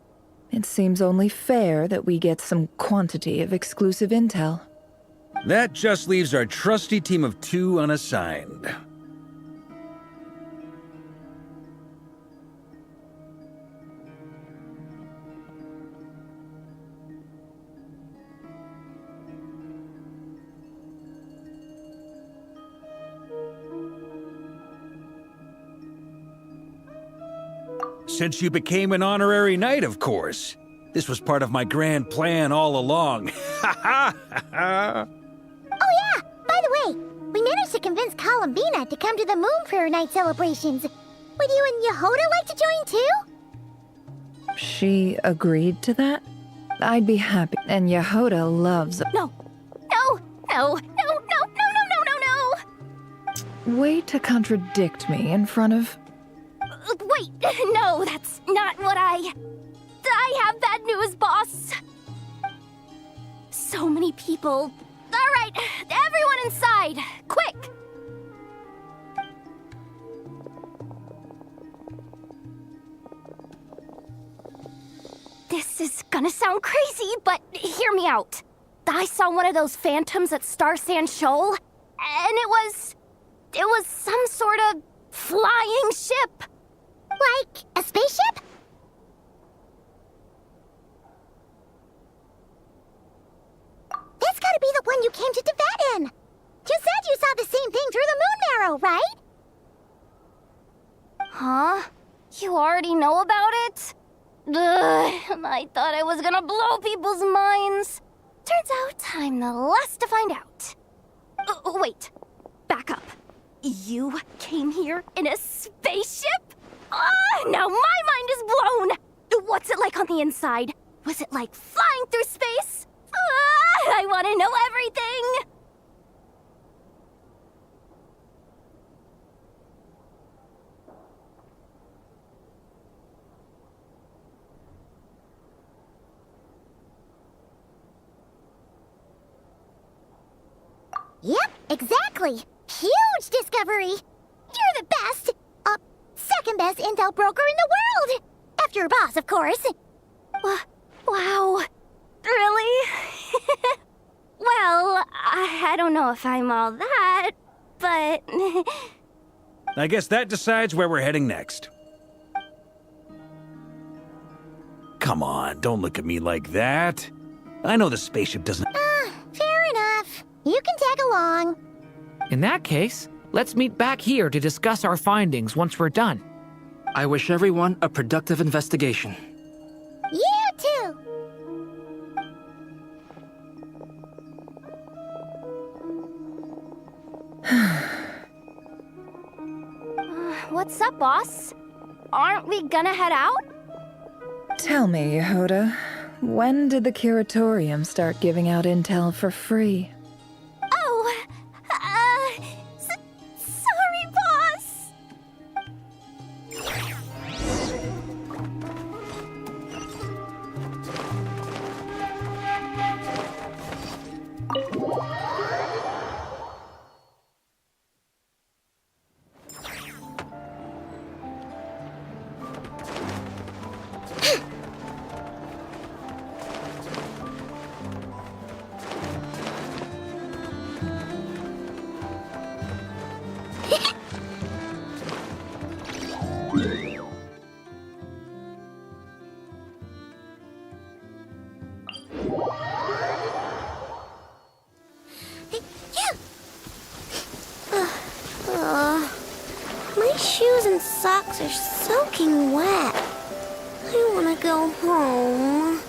It seems only fair that we get some quantity of exclusive intel. That just leaves our trusty team of 2 unassigned. Since you became an honorary knight, of course. This was part of my grand plan all along. Ha ha ha! Oh yeah, by the way, we managed to convince Columbina to come to the Moon Prayer Night celebrations. Would you and Yehoda like to join too? She agreed to that? I'd be happy, and Yehoda loves... No. No. No. No. No. No. No. No. No. Way to contradict me in front of... Wait. No, that's not what I have bad news, boss. So many people. All right, everyone inside, quick. This is gonna sound crazy, but hear me out. I saw one of those phantoms at Star Sand Shoal, and it was some sort of flying ship. Like a spaceship? That's gotta be the one you came to Tibet in. You said you saw the same thing through the moon marrow, right? Huh? You already know about it? I thought I was gonna blow people's minds. Turns out I'm the last to find out. Wait, back up. You came here in a spaceship? Now my mind is blown! What's it like on the inside? Was it like flying through space? I want to know everything! Yep, exactly. Huge discovery. You're the best. Second best intel broker in the world. After your boss, of course. Wow. Really? Well, I don't know if I'm all that, but... I guess that decides where we're heading next. Come on, don't look at me like that. I know the spaceship doesn't... Fair enough. You can tag along. In that case, let's meet back here to discuss our findings once we're done. I wish everyone a productive investigation. You too. What's up, boss? Aren't we gonna head out? Tell me, Yehoda, when did the curatorium start giving out intel for free? Oh, sorry, boss. My shoes and socks are soaking wet. I want to go home.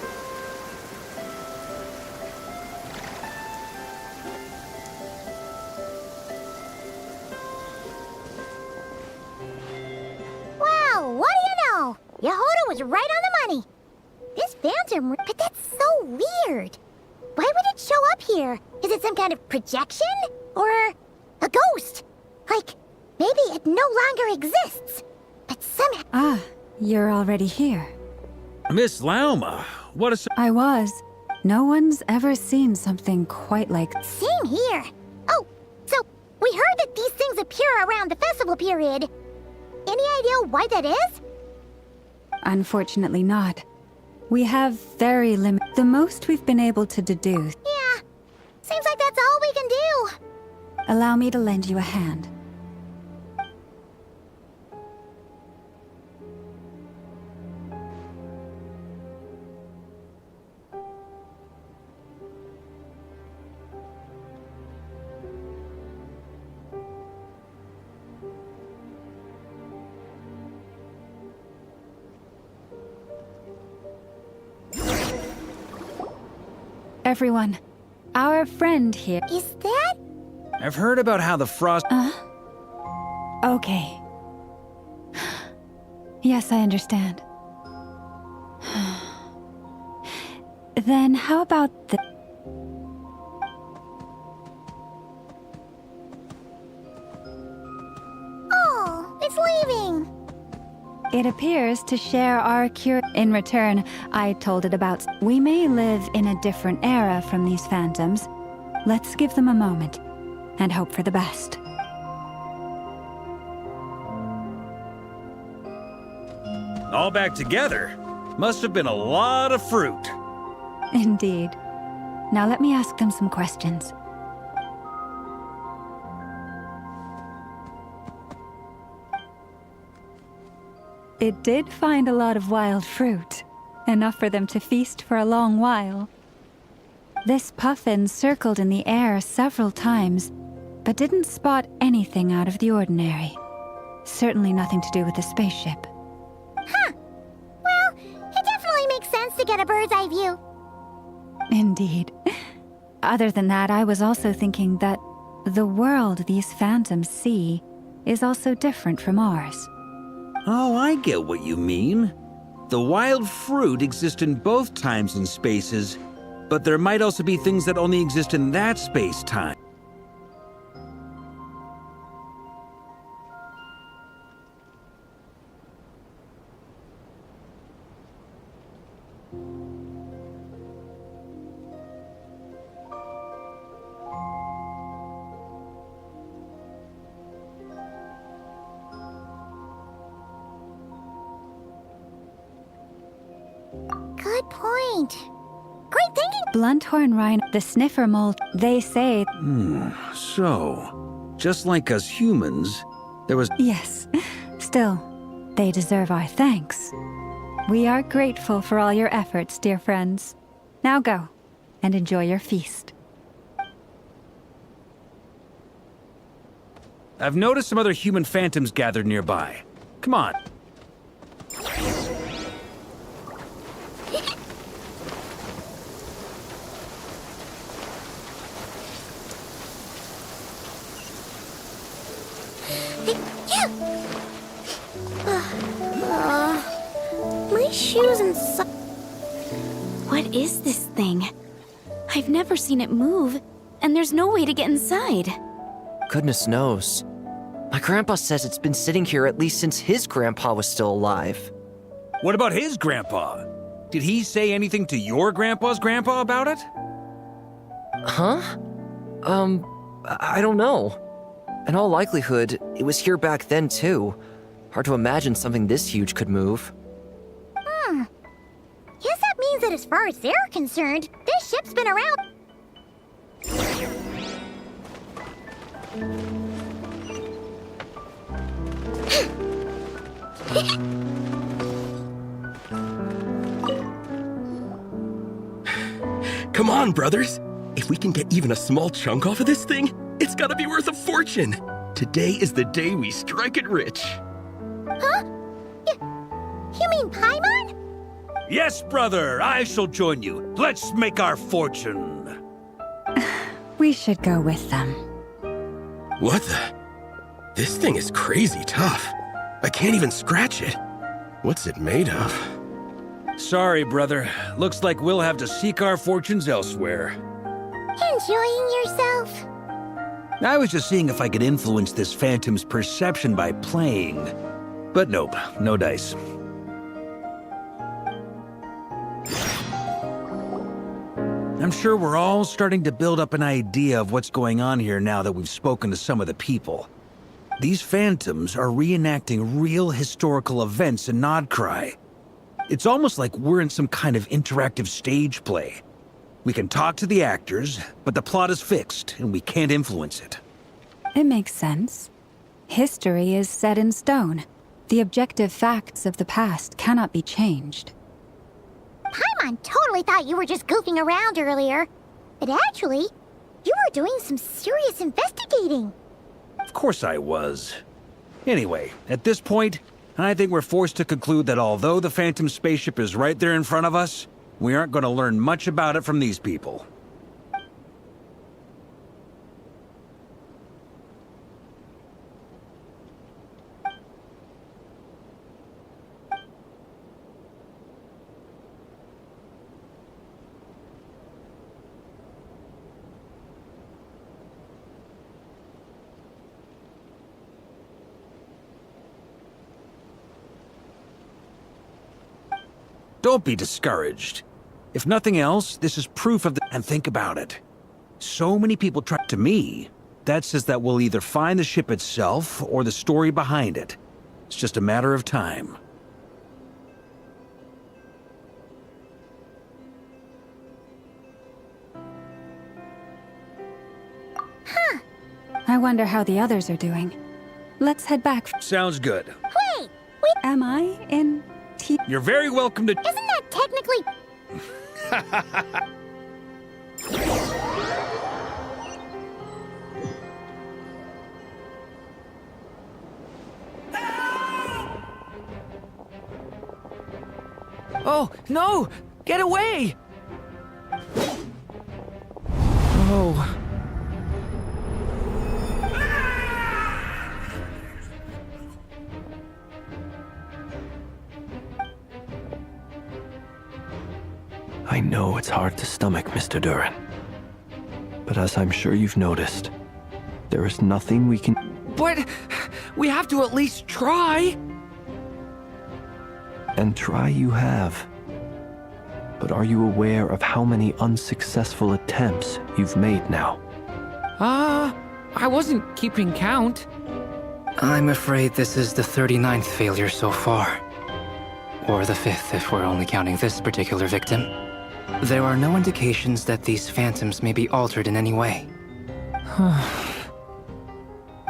Wow, what do you know? Yehoda was right on the money. This phantom, but that's so weird. Why would it show up here? Is it some kind of projection? Or a ghost? Like, maybe it no longer exists. But somehow... Ah, you're already here. Miss Lauma, what a... I was. No one's ever seen something quite like... Same here. Oh, so we heard that these things appear around the festival period. Any idea why that is? Unfortunately not. We have very The most we've been able to deduce. Yeah, seems like that's all we can do. Allow me to lend you a hand. Everyone, our friend here. Is that? I've heard about how the frost... Okay. Yes, I understand. Then how about the... Oh, it's leaving. It appears to share our cure. In return, I told it about... We may live in a different era from these phantoms. Let's give them a moment, and hope for the best. All back together? Must have been a lot of fruit. Indeed. Now let me ask them some questions. It did find a lot of wild fruit, enough for them to feast for a long while. This puffin circled in the air several times, but didn't spot anything out of the ordinary. Certainly nothing to do with the spaceship. Huh. Well, it nice to get a bird's eye view. Indeed. Other than that, I was also thinking that the world these phantoms see is also different from ours. Oh, I get what you mean. The wild fruit exists in both times and spaces, but there might also be things that only exist in that space-time. Good point. Great thinking. Blunthorn rhino, the sniffer mold, they say... So, just like us humans, there was... Yes. Still, they deserve our thanks. We are grateful for all your efforts, dear friends. Now go, and enjoy your feast. I've noticed some other human phantoms gathered nearby. Come on. My shoes and socks. What is this thing? I've never seen it move, and there's no way to get inside. Goodness knows. My grandpa says it's been sitting here at least since his grandpa was still alive. What about his grandpa? Did he say anything to your grandpa's grandpa about it? Huh? I don't know. In all likelihood, it was here back then too. Hard to imagine something this huge could move. Guess that means that as far as they're concerned, this ship's been around. Come on, brothers! If we can get even a small chunk off of this thing, it's gotta be worth a fortune! Today is the day we strike it rich. Huh? You mean Paimon? Yes, brother, I shall join you. Let's make our fortune. We should go with them. What the? This thing is crazy tough. I can't even scratch it. What's it made of? Sorry, brother. Looks like we'll have to seek our fortunes elsewhere. Enjoying yourself? I was just seeing if I could influence this phantom's perception by playing. But nope, no dice. I'm sure we're all starting to build up an idea of what's going on here now that we've spoken to some of the people. These phantoms are reenacting real historical events in Nodcry. It's almost like we're in some kind of interactive stage play. We can talk to the actors, but the plot is fixed, and we can't influence it. It makes sense. History is set in stone. The objective facts of the past cannot be changed. Paimon totally thought you were just goofing around earlier. But actually, you were doing some serious investigating. Of course I was. Anyway, at this point, I think we're forced to conclude that although the Phantom spaceship is right there in front of us, we aren't going to learn much about it from these people. Don't be discouraged. If nothing else, this is proof of the... And think about it. So many people try... To me, that says that we'll either find the ship itself or the story behind it. It's just a matter of time. Huh. I wonder how the others are doing. Let's head back. Sounds good. Wait! Am I in... You're very welcome to... Isn't that technically... Oh, no! Get away! Oh. I know it's hard to stomach, Mr. Durin. But as I'm sure you've noticed, there is nothing we can... But we have to at least try. And try you have. But are you aware of how many unsuccessful attempts you've made now? I wasn't keeping count. I'm afraid this is the 39th failure so far. Or the 5th if we're only counting this particular victim. There are no indications that these phantoms may be altered in any way.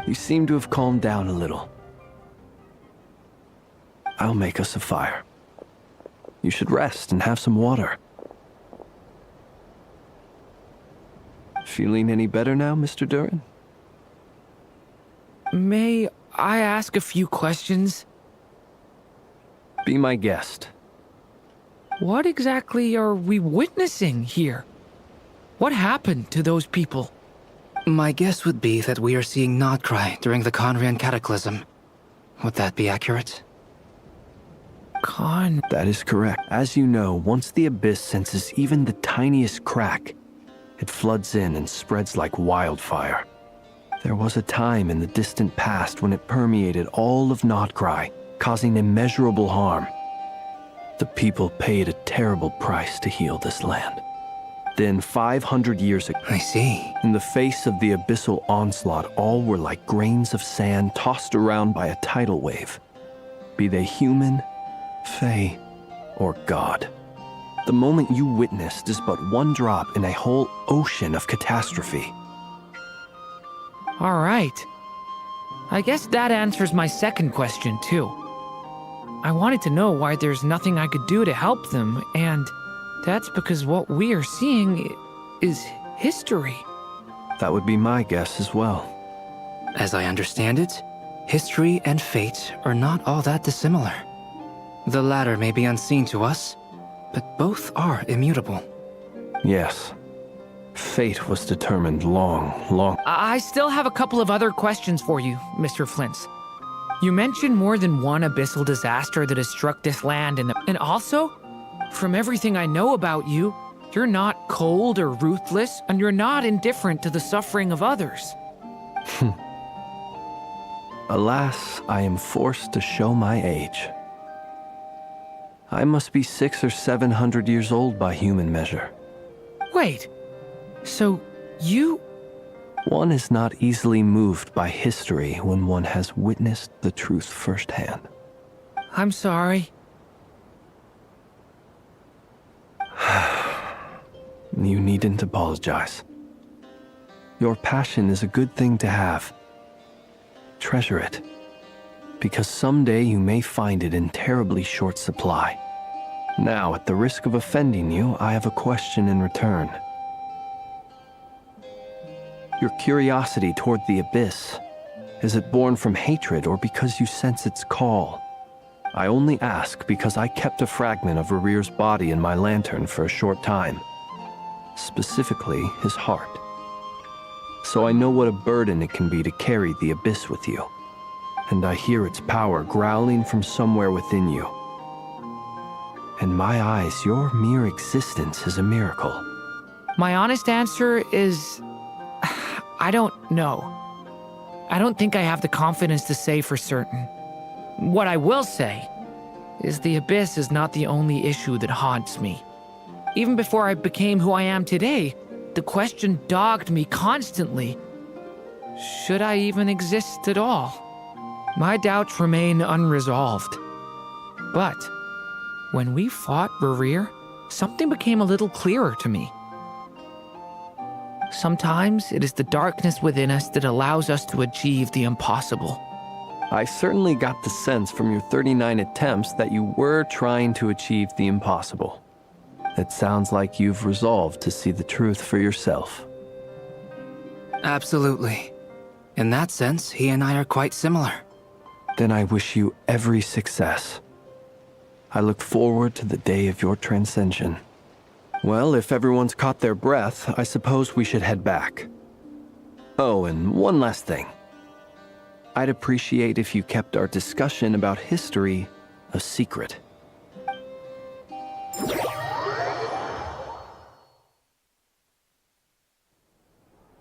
You seem to have calmed down a little. I'll make us a fire. You should rest and have some water. Feeling any better now, Mr. Durin? May I ask a few questions? Be my guest. What exactly are we witnessing here? What happened to those people? My guess would be that we are seeing Nodcry during the Conrian Cataclysm. Would that be accurate? That is correct. As you know, once the Abyss senses even the tiniest crack, it floods in and spreads like wildfire. There was a time in the distant past when it permeated all of Nodcry, causing immeasurable harm. The people paid a terrible price to heal this land. Then 500 years ago, I see. In the face of the abyssal onslaught, all were like grains of sand tossed around by a tidal wave. Be they human, fae, or god. The moment you witnessed is but one drop in a whole ocean of catastrophe. All right. I guess that answers my second question, too. I wanted to know why there's nothing I could do to help them, and that's because what we are seeing is history. That would be my guess as well. As I understand it, history and fate are not all that dissimilar. The latter may be unseen to us, but both are immutable. Yes. Fate was determined long... I still have a couple of other questions for you, Mr. Flint's. You mentioned more than one abyssal disaster that has struck this land, and also, from everything I know about you, you're not cold or ruthless, and you're not indifferent to the suffering of others. Alas, I am forced to show my age. I must be 600 or 700 years old by human measure. Wait, so you... One is not easily moved by history when one has witnessed the truth firsthand. I'm sorry. You needn't apologize. Your passion is a good thing to have. Treasure it, because someday you may find it in terribly short supply. Now, at the risk of offending you, I have a question in return. Your curiosity toward the Abyss, is it born from hatred or because you sense its call? I only ask because I kept a fragment of Rarir's body in my lantern for a short time. Specifically, his heart. So I know what a burden it can be to carry the Abyss with you. And I hear its power growling from somewhere within you. In my eyes, your mere existence is a miracle. My honest answer is... I don't know. I don't think I have the confidence to say for certain. What I will say is the Abyss is not the only issue that haunts me. Even before I became who I am today, the question dogged me constantly. Should I even exist at all? My doubts remain unresolved. But when we fought Rarir, something became a little clearer to me. Sometimes it is the darkness within us that allows us to achieve the impossible. I certainly got the sense from your 39 attempts that you were trying to achieve the impossible. It sounds like you've resolved to see the truth for yourself. Absolutely. In that sense, he and I are quite similar. Then I wish you every success. I look forward to the day of your transcension. Well, if everyone's caught their breath, I suppose we should head back. Oh, and one last thing. I'd appreciate if you kept our discussion about history a secret.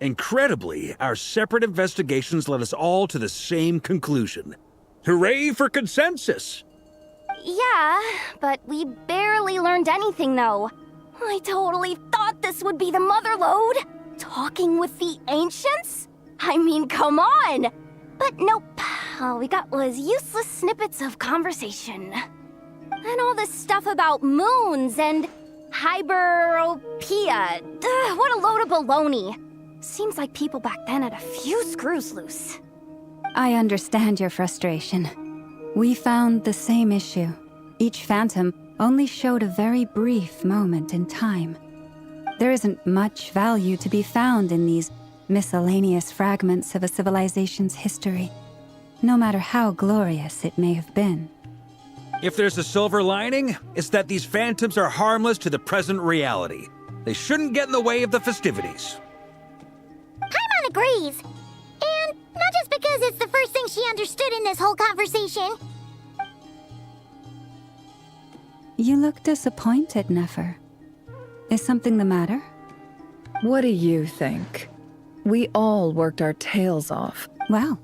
Incredibly, our separate investigations led us all to the same conclusion. Hooray for consensus! Yeah, but we barely learned anything, though. I totally thought this would be the mother lode. Talking with the ancients? I mean, come on! But nope. All we got was useless snippets of conversation. And all this stuff about moons and hyperopia. What a load of baloney. Seems like people back then had a few screws loose. I understand your frustration. We found the same issue. Each phantom only showed a very brief moment in time. There isn't much value to be found in these miscellaneous fragments of a civilization's history, no matter how glorious it may have been. If there's a silver lining, it's that these phantoms are harmless to the present reality. They shouldn't get in the way of the festivities. Paimon agrees. And not just because it's the first thing she understood in this whole conversation. You look disappointed, Nefer. Is something the matter? What do you think? We all worked our tails off. Well,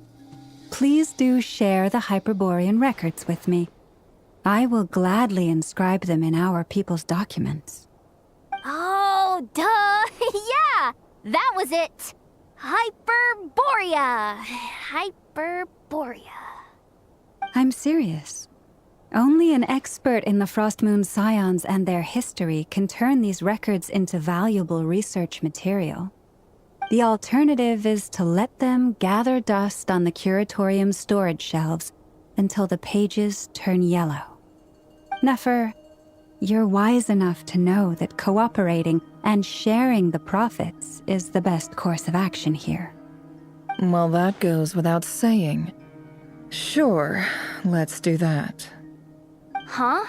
please do share the Hyperborean records with me. I will gladly inscribe them in our people's documents. Oh, duh! Yeah! That was it! Hyperborea! Hyperborea. I'm serious. Only an expert in the Frostmoon Scions and their history can turn these records into valuable research material. The alternative is to let them gather dust on the Curatorium's storage shelves until the pages turn yellow. Nefer, you're wise enough to know that cooperating and sharing the profits is the best course of action here. Well, that goes without saying. Sure, let's do that. Huh?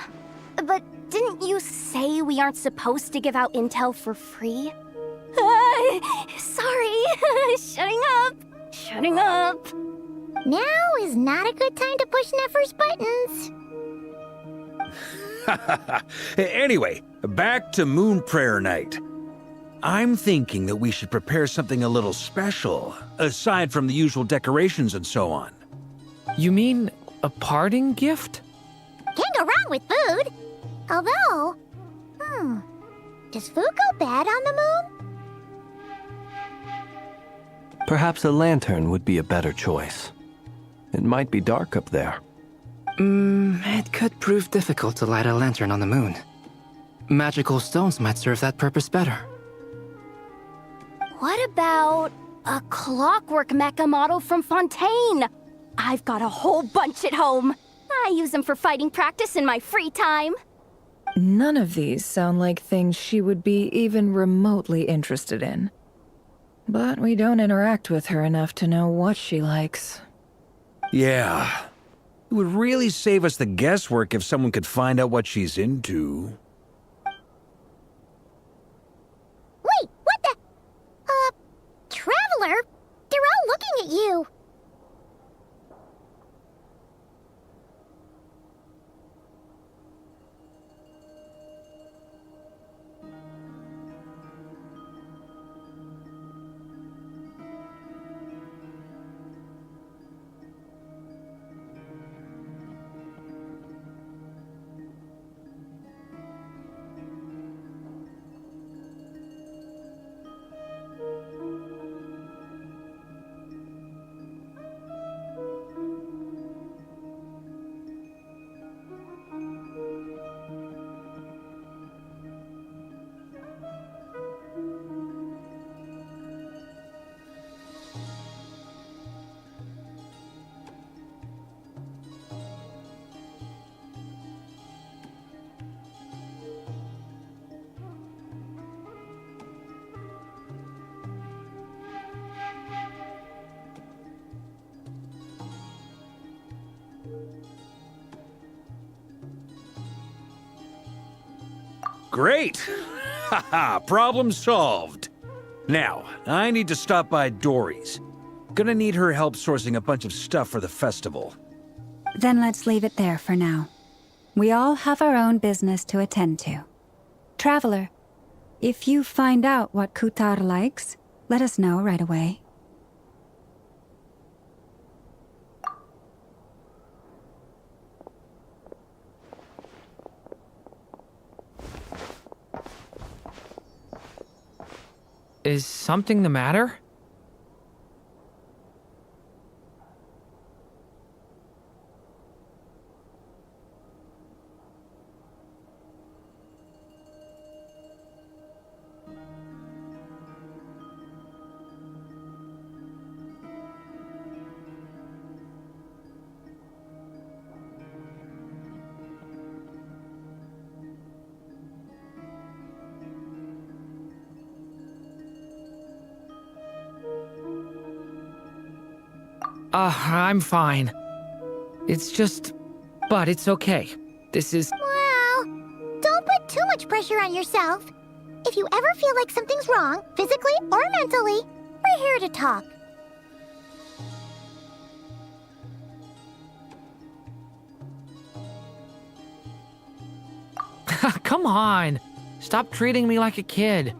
But didn't you say we aren't supposed to give out intel for free? Sorry. Shutting up. Shutting up. Now is not a good time to push Nefer's buttons. Anyway, back to Moon Prayer Night. I'm thinking that we should prepare something a little special, aside from the usual decorations and so on. You mean a parting gift? Can't go wrong with food. Although, does food go bad on the moon? Perhaps a lantern would be a better choice. It might be dark up there. It could prove difficult to light a lantern on the moon. Magical stones might serve that purpose better. What about a clockwork mecha model from Fontaine? I've got a whole bunch at home. I use them for fighting practice in my free time. None of these sound like things she would be even remotely interested in. But we don't interact with her enough to know what she likes. Yeah. It would really save us the guesswork if someone could find out what she's into. Wait, what the? Traveler? They're all looking at you. Great! Haha, problem solved. Now, I need to stop by Dory's. Gonna need her help sourcing a bunch of stuff for the festival. Then let's leave it there for now. We all have our own business to attend to. Traveler, if you find out what Kutar likes, let us know right away. Is something the matter? I'm fine. It's just... But it's okay. This is... Well, don't put too much pressure on yourself. If you ever feel like something's wrong, physically or mentally, we're here to talk. Come on! Stop treating me like a kid.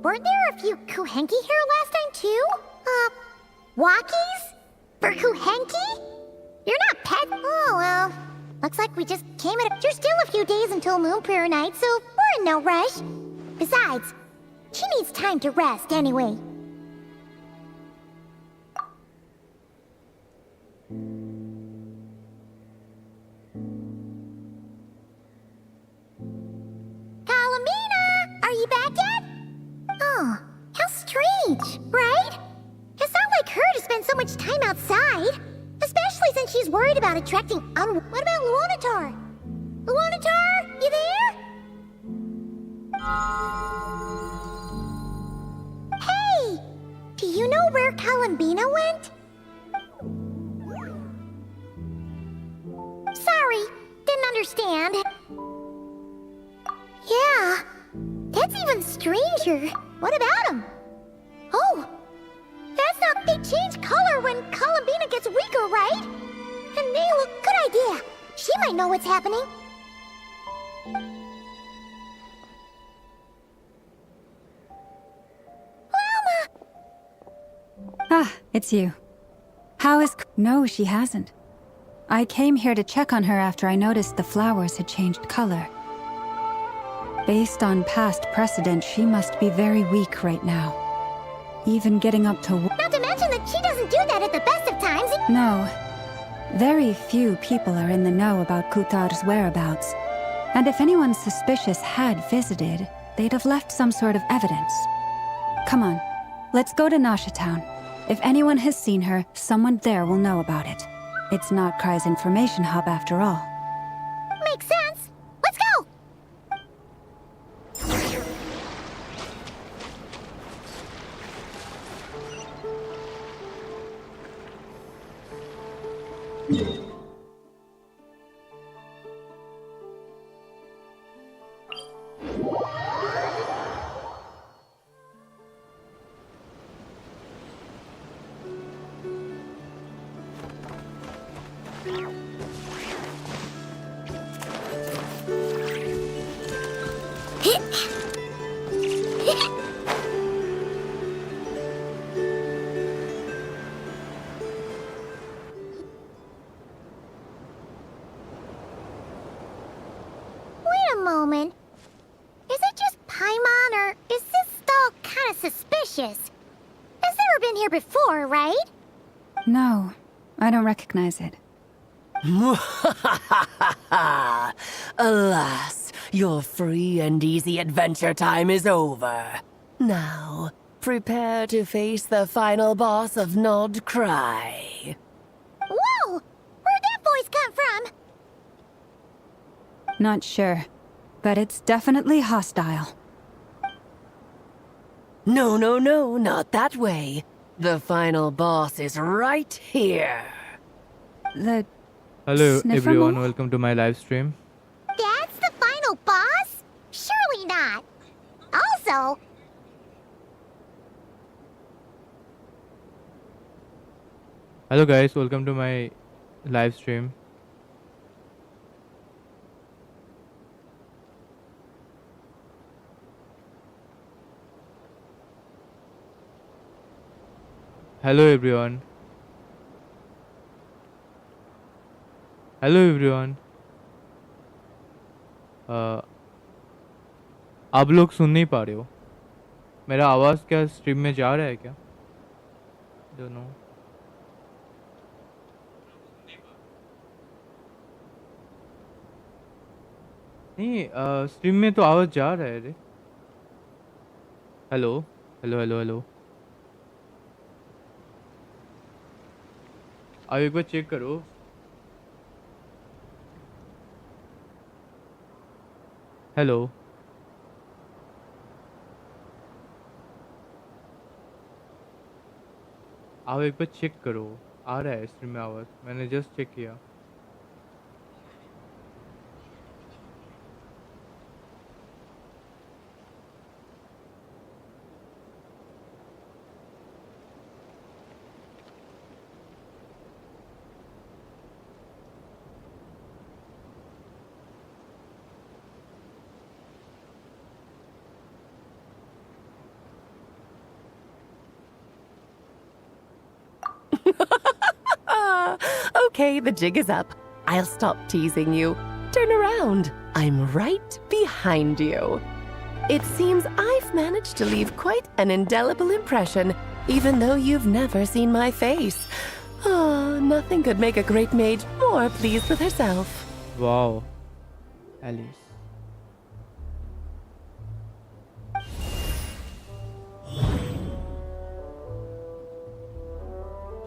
Weren't there a few Kuhenki here last time, too? Walkies? For Kuhenki? You're not pet? Oh, well. Looks like we just came at it. There's still a few days until Moon Prayer Night, so we're in no rush. Besides, she needs time to rest anyway. Kalamina! Are you back yet? Oh, how strange, right? It's not like her to spend so much time outside. Especially since she's worried about attracting What about Luonatar? Luonatar, you there? Hey! Do you know where Kalambina went? Sorry, didn't understand. Yeah, that's even stranger. What about him? Oh, that's not... They change color when Kalambina gets weaker, right? And they look... Good idea. She might know what's happening. Ah, it's you. How is... No, she hasn't. I came here to check on her after I noticed the flowers had changed color. Based on past precedent, she must be very weak right now. Even getting up to... Not to mention that she doesn't do that at the best of times. No. Very few people are in the know about Kutar's whereabouts. And if anyone suspicious had visited, they'd have left some sort of evidence. Come on, let's go to Nasha Town. If anyone has seen her, someone there will know about it. It's not Krai's information hub after all. Makes sense. Let's go! never been here before, right? No, I don't recognize it. Alas, your free and easy adventure time is over. Now, prepare to face the final boss of Nod Cry. Whoa! Where'd that voice come from? Not sure, but it's definitely hostile. No, no, no, not that way. The final boss is right here. The Hello Sniffer everyone, Mole? welcome to my live stream. That's the final boss? Surely not. Also, Hello guys, welcome to my live stream. Hello everyone. Hello everyone. आप लोग सुन नहीं पा रहे हो? मेरा आवाज़ क्या stream में जा रहा है क्या? Don't know. नहीं स्ट्रीम में तो आवाज़ जा रहा है रे. Hello hello hello hello. आप एक बार चेक करो. हेलो. आप एक बार चेक करो. आ रहा है स्ट्रीम में आवाज़. मैंने जस्ट चेक किया. Okay, the jig is up. I'll stop teasing you. Turn around. I'm right behind you. It seems I've managed to leave quite an indelible impression, even though you've never seen my face. Oh, nothing could make a great mage more pleased with herself. Wow. Alice.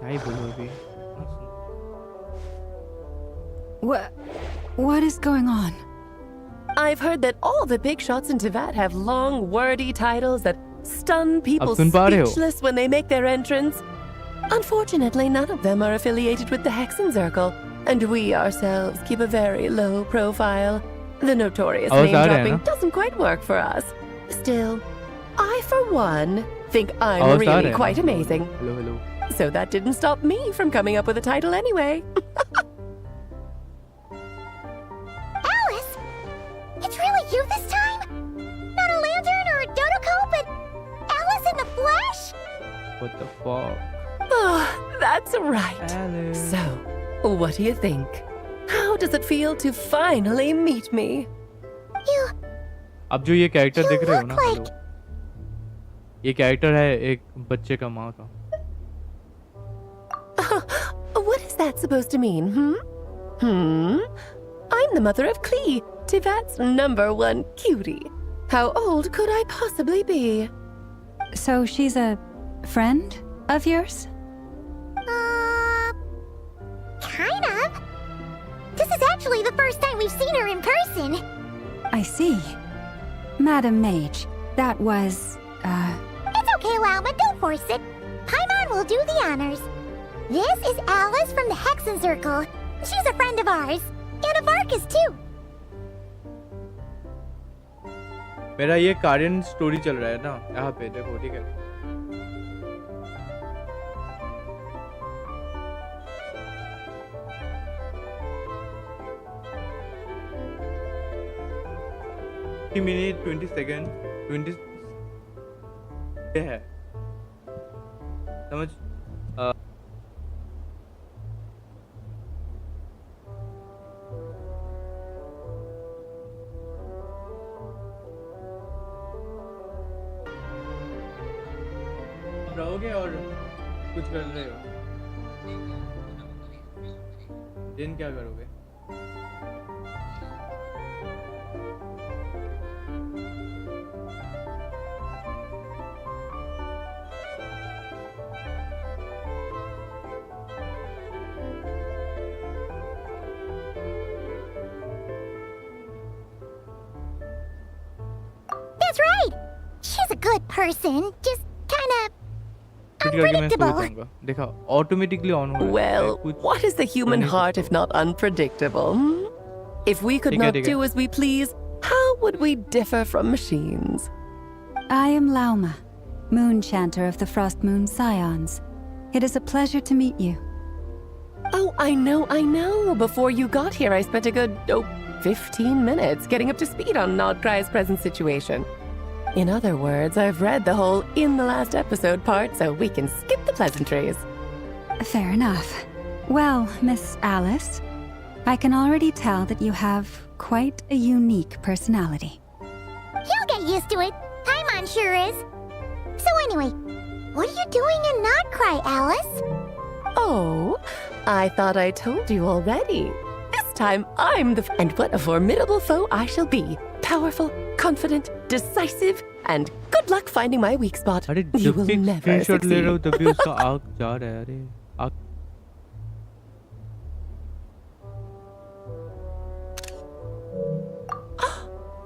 क्या ही बोलूं अभी. What is going on? I've heard that all the big shots in Tivat have long, wordy titles that stun people सुन पा रहे हो? speechless when they make their entrance. Unfortunately, none of them are affiliated with the Hexen Circle, and we ourselves keep a very low profile. The notorious आवाज़ आ रहा है name-dropping ना? doesn't quite work for us. Still, I, for one, think I'm आवाज़ आ रहा really है ना? quite amazing. Hello hello. So that didn't stop me from coming up with a title anyway. Alice! It's really you this time? Not a lantern or a Dodoko, but Alice in the flesh? What the fuck? Oh, that's right. Alice. So, what do you think? How does it feel to finally meet me? You... अब जो ये character You देख रहे हो look ना like- hello. ये character है एक बच्चे का माँ का. What is that supposed to mean, I'm the mother of Klee, Tivat's #1 cutie. How old could I possibly be? So she's a friend of yours? Kind of. This is actually the first time we've seen her in person. I see. Madam Mage, that was, It's okay, Lauma, don't force it. Paimon will do the honors. This is Alice from the Hexen Circle. She's a friend of ours. And of Arcus, too. मेरा ये कारण story चल रहा है ना यहाँ पे देखो ठीक है. मिनट 20 सेकंड 20 ये है समझ. सोओगे और कुछ कर रहे हो? दिन क्या करोगे? That's right! She's a good person, just kinda फिर करके मैं सो unpredictable. जाऊंगा. देखा ऑटोमेटिकली ऑन हो रहा है. Well, कुछ what is the human नहीं heart सकता. if not unpredictable? If we could ठीक है, not ठीक है. do as we please, how would we differ from machines? I am Lauma, Moon Chanter of the Frost Moon Scions. It is a pleasure to meet you. Oh, I know. Before you got here, I spent a good, 15 minutes getting up to speed on Nodcry's present situation. In other words, I've read the whole in the last episode part, so we can skip the pleasantries. Fair enough. Well, Miss Alice, I can already tell that you have quite a unique personality. He'll get used to it. Paimon sure is. So anyway, what are you doing in Nodcry, Alice? Oh, I thought I told you already. This time I'm the... And what a formidable foe I shall be. Powerful, confident, decisive, and good luck finding my weak spot. अरे You जब will भी never screenshot ले रहा हूँ succeed. तभी उसका आँख जा रहा है. अरे आँख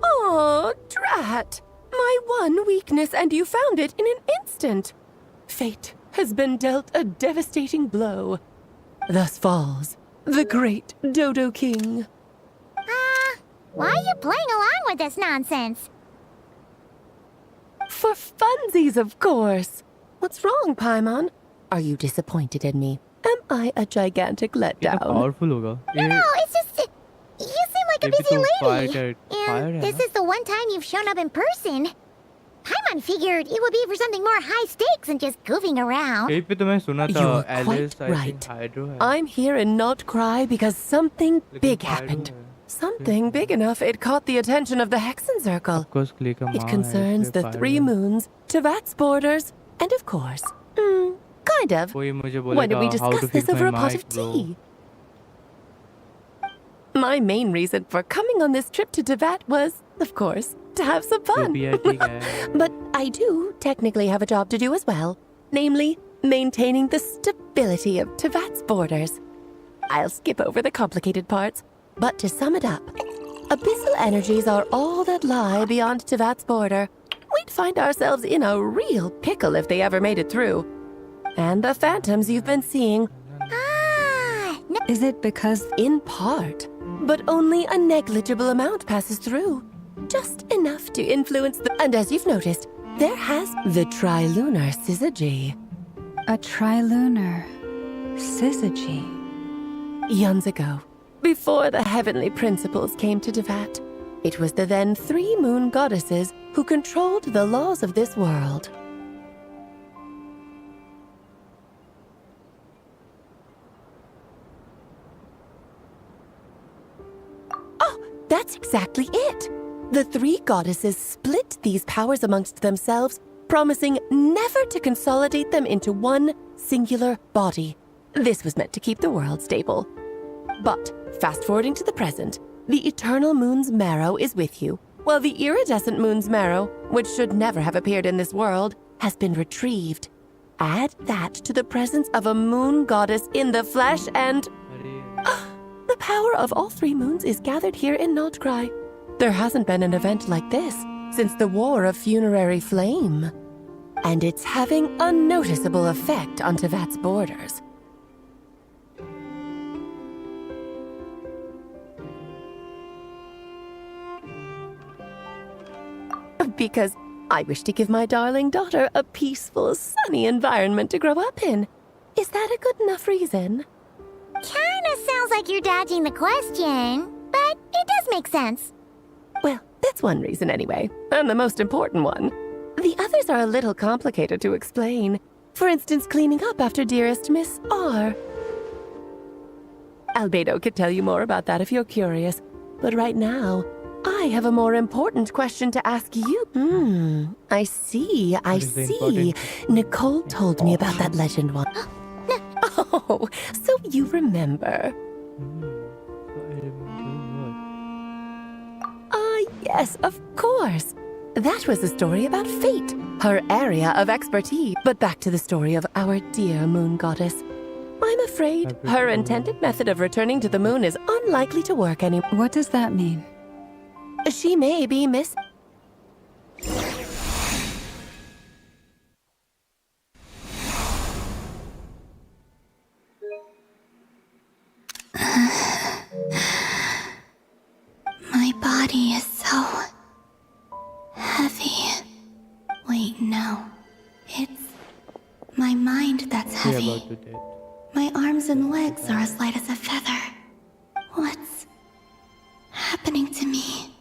Oh, drat! My one weakness, and you found it in an instant. Fate has been dealt a devastating blow. Thus falls the great Dodo King. Why are you playing along with this nonsense? For funsies, of course. What's wrong, Paimon? Are you disappointed in me? Am I a gigantic कितना letdown? Powerful होगा. No, it's just... You seem like a Maybe busy to lady. fire है And this ना? is the one time you've shown up in person. Paimon figured it would be for something more high stakes than just goofing around. कहीं पे तो मैं सुना था You're Alice quite I right. Think hydro है. I'm here in Nodcry because something लेकिन big hydro happened. है. Something big enough it caught the attention of the Hexen Circle. Of course click का It माँ है, concerns इसलिए the hydro three है. moons, Tevat's borders, and of course, kind of. कोई मुझे Why don't we बोलेगा how to discuss fix this over my a pot mic, of bro. tea? My main reason for coming on this trip to Tevat was, of course, to have some जो fun. भी है ठीक है. But I do technically have a job to do as well, namely, maintaining the stability of Tevat's borders. I'll skip over the complicated parts, but to sum it up, abyssal energies are all that lie beyond Tevat's border. We'd find ourselves in a real pickle if they ever made it through. And the phantoms you've been seeing, Is it because in part, but only a negligible amount passes through. Just enough to influence the... And as you've noticed, there has the trilunar syzygy. a trilunar syzygy? Eons ago, before the heavenly principles came to Tevat, it was the then three moon goddesses who controlled the laws of this world. Oh, that's exactly it! The three goddesses split these powers amongst themselves, promising never to consolidate them into one singular body. This was meant to keep the world stable. But, fast forwarding to the present, the eternal moon's marrow is with you, while the iridescent moon's marrow, which should never have appeared in this world, has been retrieved. Add that to the presence of a moon goddess in the flesh and... अरे The power of all three moons is gathered here in Nodcry. There hasn't been an event like this since the War of Funerary Flame. And it's having a noticeable effect on Tevat's borders. Because I wish to give my darling daughter a peaceful, sunny environment to grow up in. Is that a good enough reason? Kinda sounds like you're dodging the question, but it does make sense. Well, that's one reason anyway, and the most important one. The others are a little complicated to explain. For instance, cleaning up after dearest Miss R. Albedo could tell you more about that if you're curious, but right now, I have a more important question to ask you. I see, I What is the see. important- Nicole told me about that legend once. Oh, so you remember. So I remember Yes, of course. That was a story about fate, her area of expertise. But back to the story of our dear moon goddess. I'm afraid her intended method of returning to the moon is unlikely to work anymore. What does that mean? She may be miss. My body is so heavy. Wait, no. It's my mind that's what heavy. about to death. My arms and legs are as light as a feather. What's happening to me?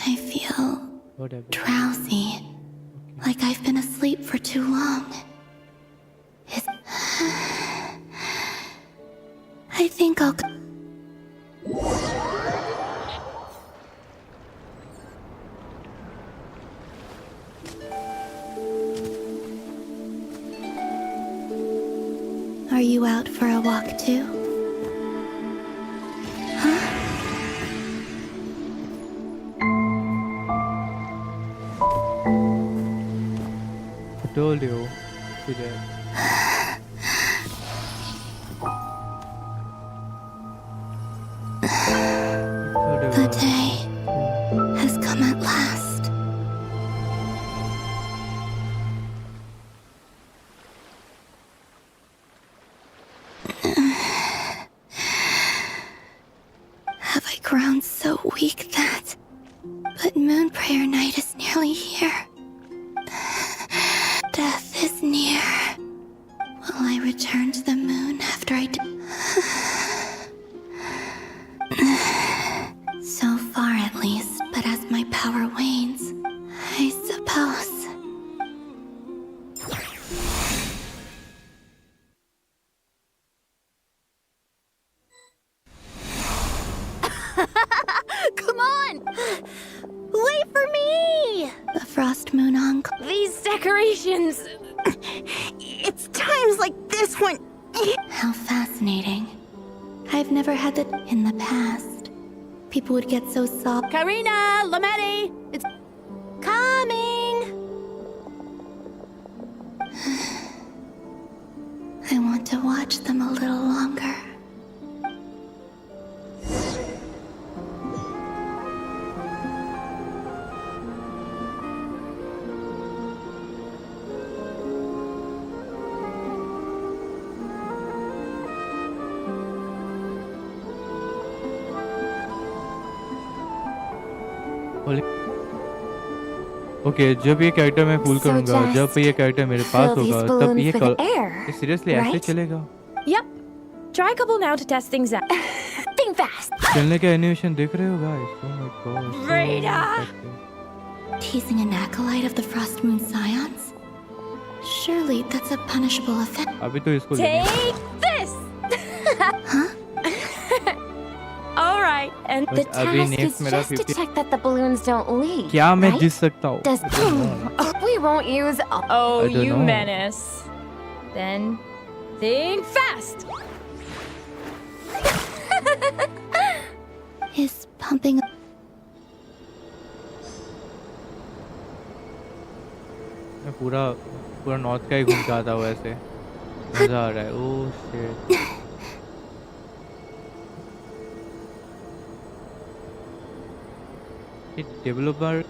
I feel Whatever. drowsy, like I've been asleep for too long. Is I think I'll. Are you out for a walk too? I told you to death. The day has come at last. Have I grown so weak that... But Moon Prayer Night is nearly here. Death is near. Will I return to the moon after I So far at least, but as my power wanes, I suppose. Come on! Wait for me! The Frost Moon Uncle. These decorations. It's times like this when. How fascinating. I've never had that in the past. People would get so soft. Karina, Lametti, it's coming. I want to watch them a little longer. Okay जब ये character मैं फूल So करूंगा just जब ये character मेरे पास fill these होगा तब balloons ये with air, सीरियसली ऐसे right? चलेगा Yep. Try a couple now to test things out. Think fast. चलने का एनिमेशन देख रहे हो guys oh my God Rita! Teasing an acolyte of the Frost Moon Scions? Surely that's a punishable offense. अभी तो इसको लेंगे। Take this! All right, and The But अभी task next is मेरा just to 50 check that the balloons don't leak. क्या मैं right? जीत सकता हूँ Does we won't use. oh, I don't you know. menace. Then think fast. Is pumping. मैं पूरा north का ही घूम के आता हूँ ऐसे मजा आ रहा है ओह शिट ये डेवलपर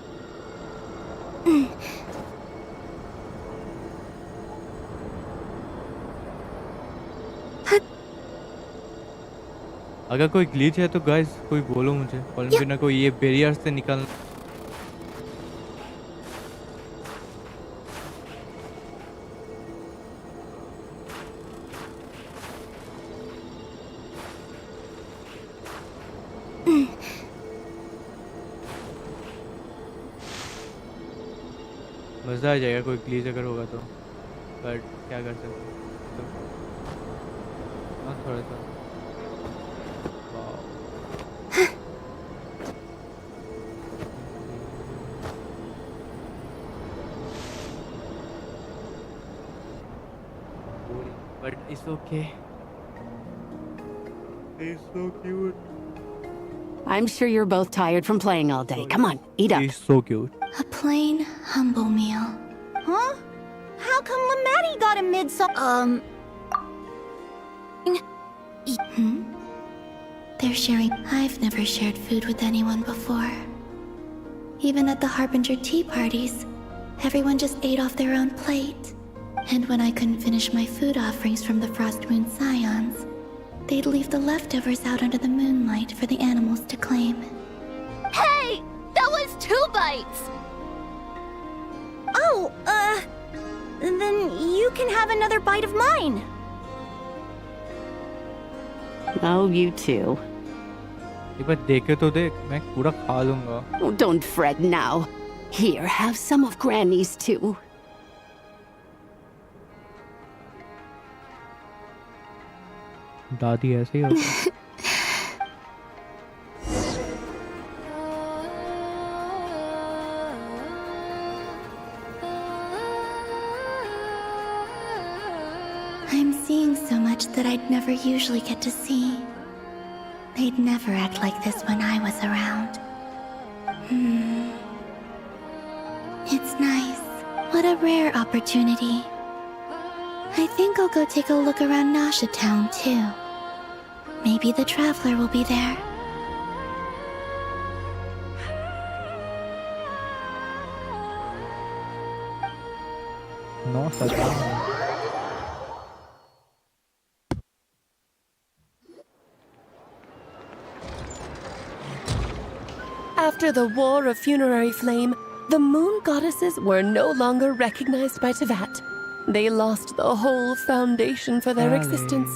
अगर कोई ग्लिच है तो गाइस कोई बोलो मुझे और बिना कोई ये बैरियर से निकल मज़ा आ जाएगा कोई ग्लिच अगर होगा तो बट क्या कर सकते हैं तो हाँ थोड़ा सा वाह but it's okay. He's so cute. I'm sure you're both tired from playing all day. Come on, eat up. He's so cute. A plain, humble meal. Huh? How come Lamatti got a mid-song? They're sharing. I've never shared food with anyone before. Even at the Harbinger tea parties, everyone just ate off their own plate. And when I couldn't finish my food offerings from the Frost Moon Scions, they'd leave the leftovers out under the moonlight for the animals to claim. Hey! That was 2 bites! Oh, then you can have another bite of mine. Oh, you too. एक बार देखे तो देख, मैं पूरा खा लूंगा. Oh, don't fret now. Here, have some of Granny's too. दादी ऐसे ही होती है. I'm seeing so much that I'd never usually get to see. They'd never act like this when I was around. It's nice. What a rare opportunity. I think I'll go take a look around Nasha Town, too. Maybe the Traveler will be there. No, such. After the War of Funerary Flame, the Moon Goddesses were no longer recognized by Tevat. They lost the whole foundation for their existence.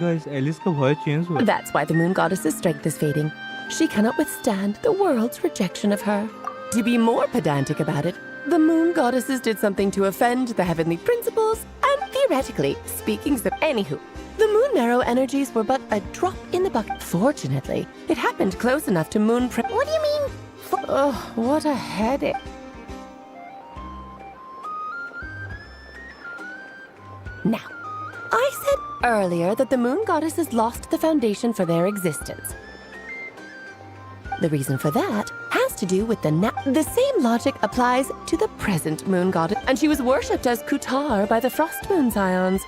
Guys, Alice का voice change हुआ. That's why the Moon Goddess's strength is fading. She cannot withstand the world's rejection of her. To be more pedantic about it, the Moon Goddesses did something to offend the heavenly principles, and theoretically, speaking of anywho, the Moon Marrow energies were but a drop in the bucket. Fortunately, it happened close enough to Moon What do you mean? Oh, what a headache. Now, I said earlier that the Moon Goddesses lost the foundation for their existence. The reason for that has to do with the same logic applies to the present Moon Goddess, and she was worshipped as Kutar by the Frost Moon Scions.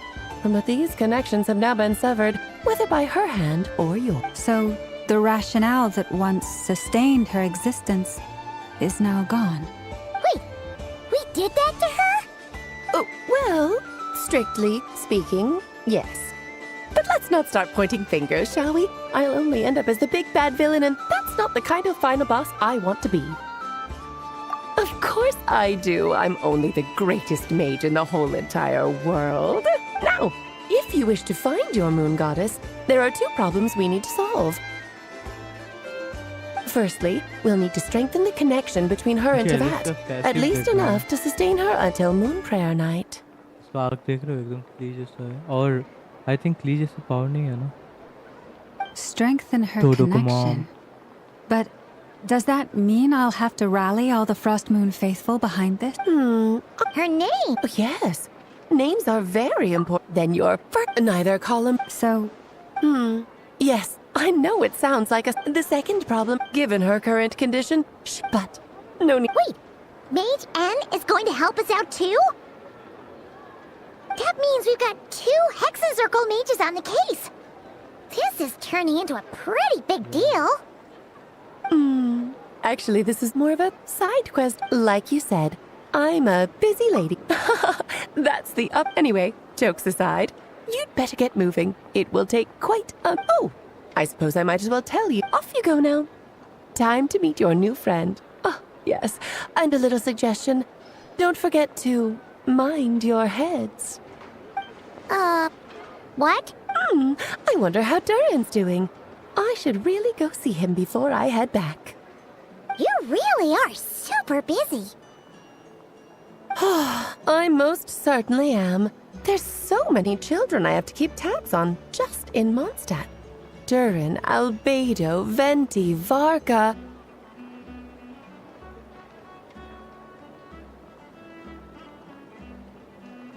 But these connections have now been severed, whether by her hand or yours. So, the rationale that once sustained her existence is now gone. Wait, we did that to her? Oh, well, strictly speaking, yes. But let's not start pointing fingers, shall we? I'll only end up as the big bad villain, and that's not the kind of final boss I want to be. Of course I do. I'm only the greatest mage in the whole entire world. Now, if you wish to find your Moon Goddess, there are 2 problems we need to solve. Firstly, we'll need to strengthen the connection between her and Tevat, at least enough to sustain her until Moon Prayer Night. Spark देख रहे हो एकदम Klee जैसा है और I think Klee जैसा power नहीं है ना. Strengthen her Todo connection. But does that mean I'll have to rally all the Frost Moon faithful behind this? Her name? Yes. Names are very important. Then your first, neither column. So, Yes, I know it sounds like the second problem, given her current condition. But no need. Wait, Mage N is going to help us out too? That means we've got 2 Hexacircle mages on the case. This is turning into a pretty big deal. Actually, this is more of a side quest. Like you said, I'm a busy lady. That's the up. Anyway, jokes aside, you'd better get moving. It will take quite a... Oh, I suppose I might as well tell you. Off you go now. Time to meet your new friend. Oh, yes. And a little suggestion. Don't forget to mind your heads. What? I wonder how Durin's doing. I should really go see him before I head back. You really are super busy. I most certainly am. There's so many children I have to keep tabs on just in Mondstadt. Durin, Albedo, Venti, Varka.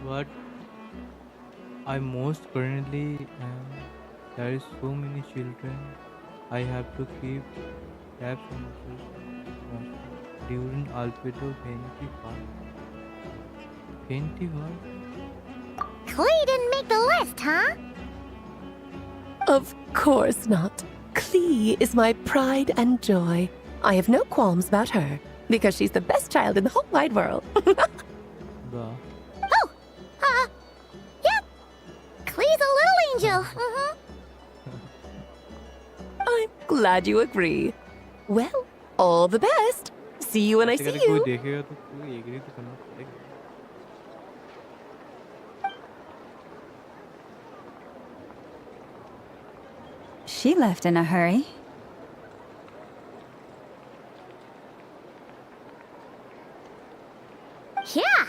what I most currently am. There is so many children. I have to keep tabs on myself during albedo Painty what? Klee didn't make the list, huh? Of course not. Klee is my pride and joy. I have no qualms about her, because she's the best child in the whole wide world. Wow. Oh! Yep. Klee's a little angel. I'm glad you agree. Well, all the best. See you when I see अगर कोई you. देखेगा तो कोई agree तो करना पड़ेगा. She left in a hurry. Yeah.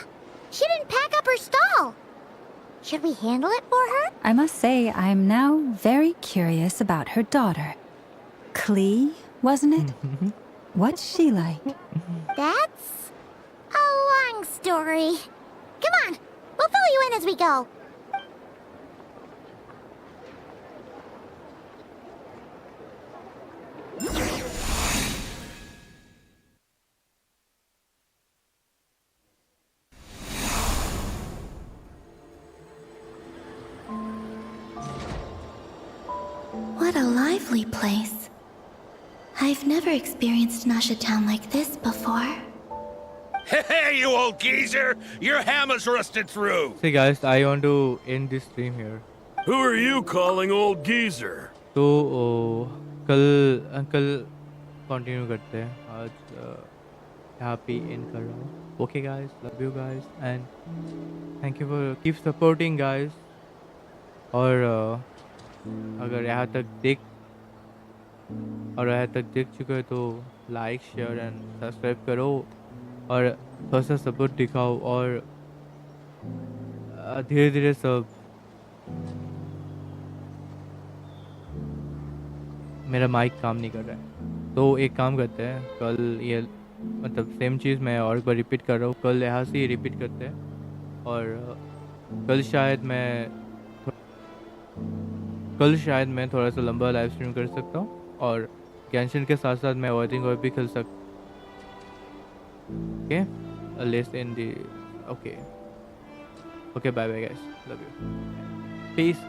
She didn't pack up her stall. Should we handle it for her? I must say, I'm now very curious about her daughter. Klee, wasn't it? What's she like? That's a long story. Come on, we'll fill you in as we go. What a lively place. I've never experienced Nasha Town like this before. Hey, you old geezer! Your hammer's rusted through! See guys, I want to end this stream here. Who are you calling old geezer? तो कल continue करते हैं. आज यहाँ पे and कर रहा हूँ. Okay guys, love you guys and thank you for keep supporting guys. और अगर यहाँ तक देख चुके हो तो लाइक शेयर एंड सब्सक्राइब करो और थोड़ा सा सपोर्ट दिखाओ और धीरे धीरे सब मेरा माइक काम नहीं कर रहा है तो एक काम करते हैं कल ये मतलब सेम चीज़ मैं और एक बार रिपीट कर रहा हूँ. कल यहाँ से ही रिपीट करते हैं और कल शायद मैं थोड़ा सा लंबा लाइव स्ट्रीम कर सकता हूँ और गेंशिन के साथ साथ मैं वॉचिंग और भी खेल सकता. Okay let's end the okay bye bye guys, love you, piece.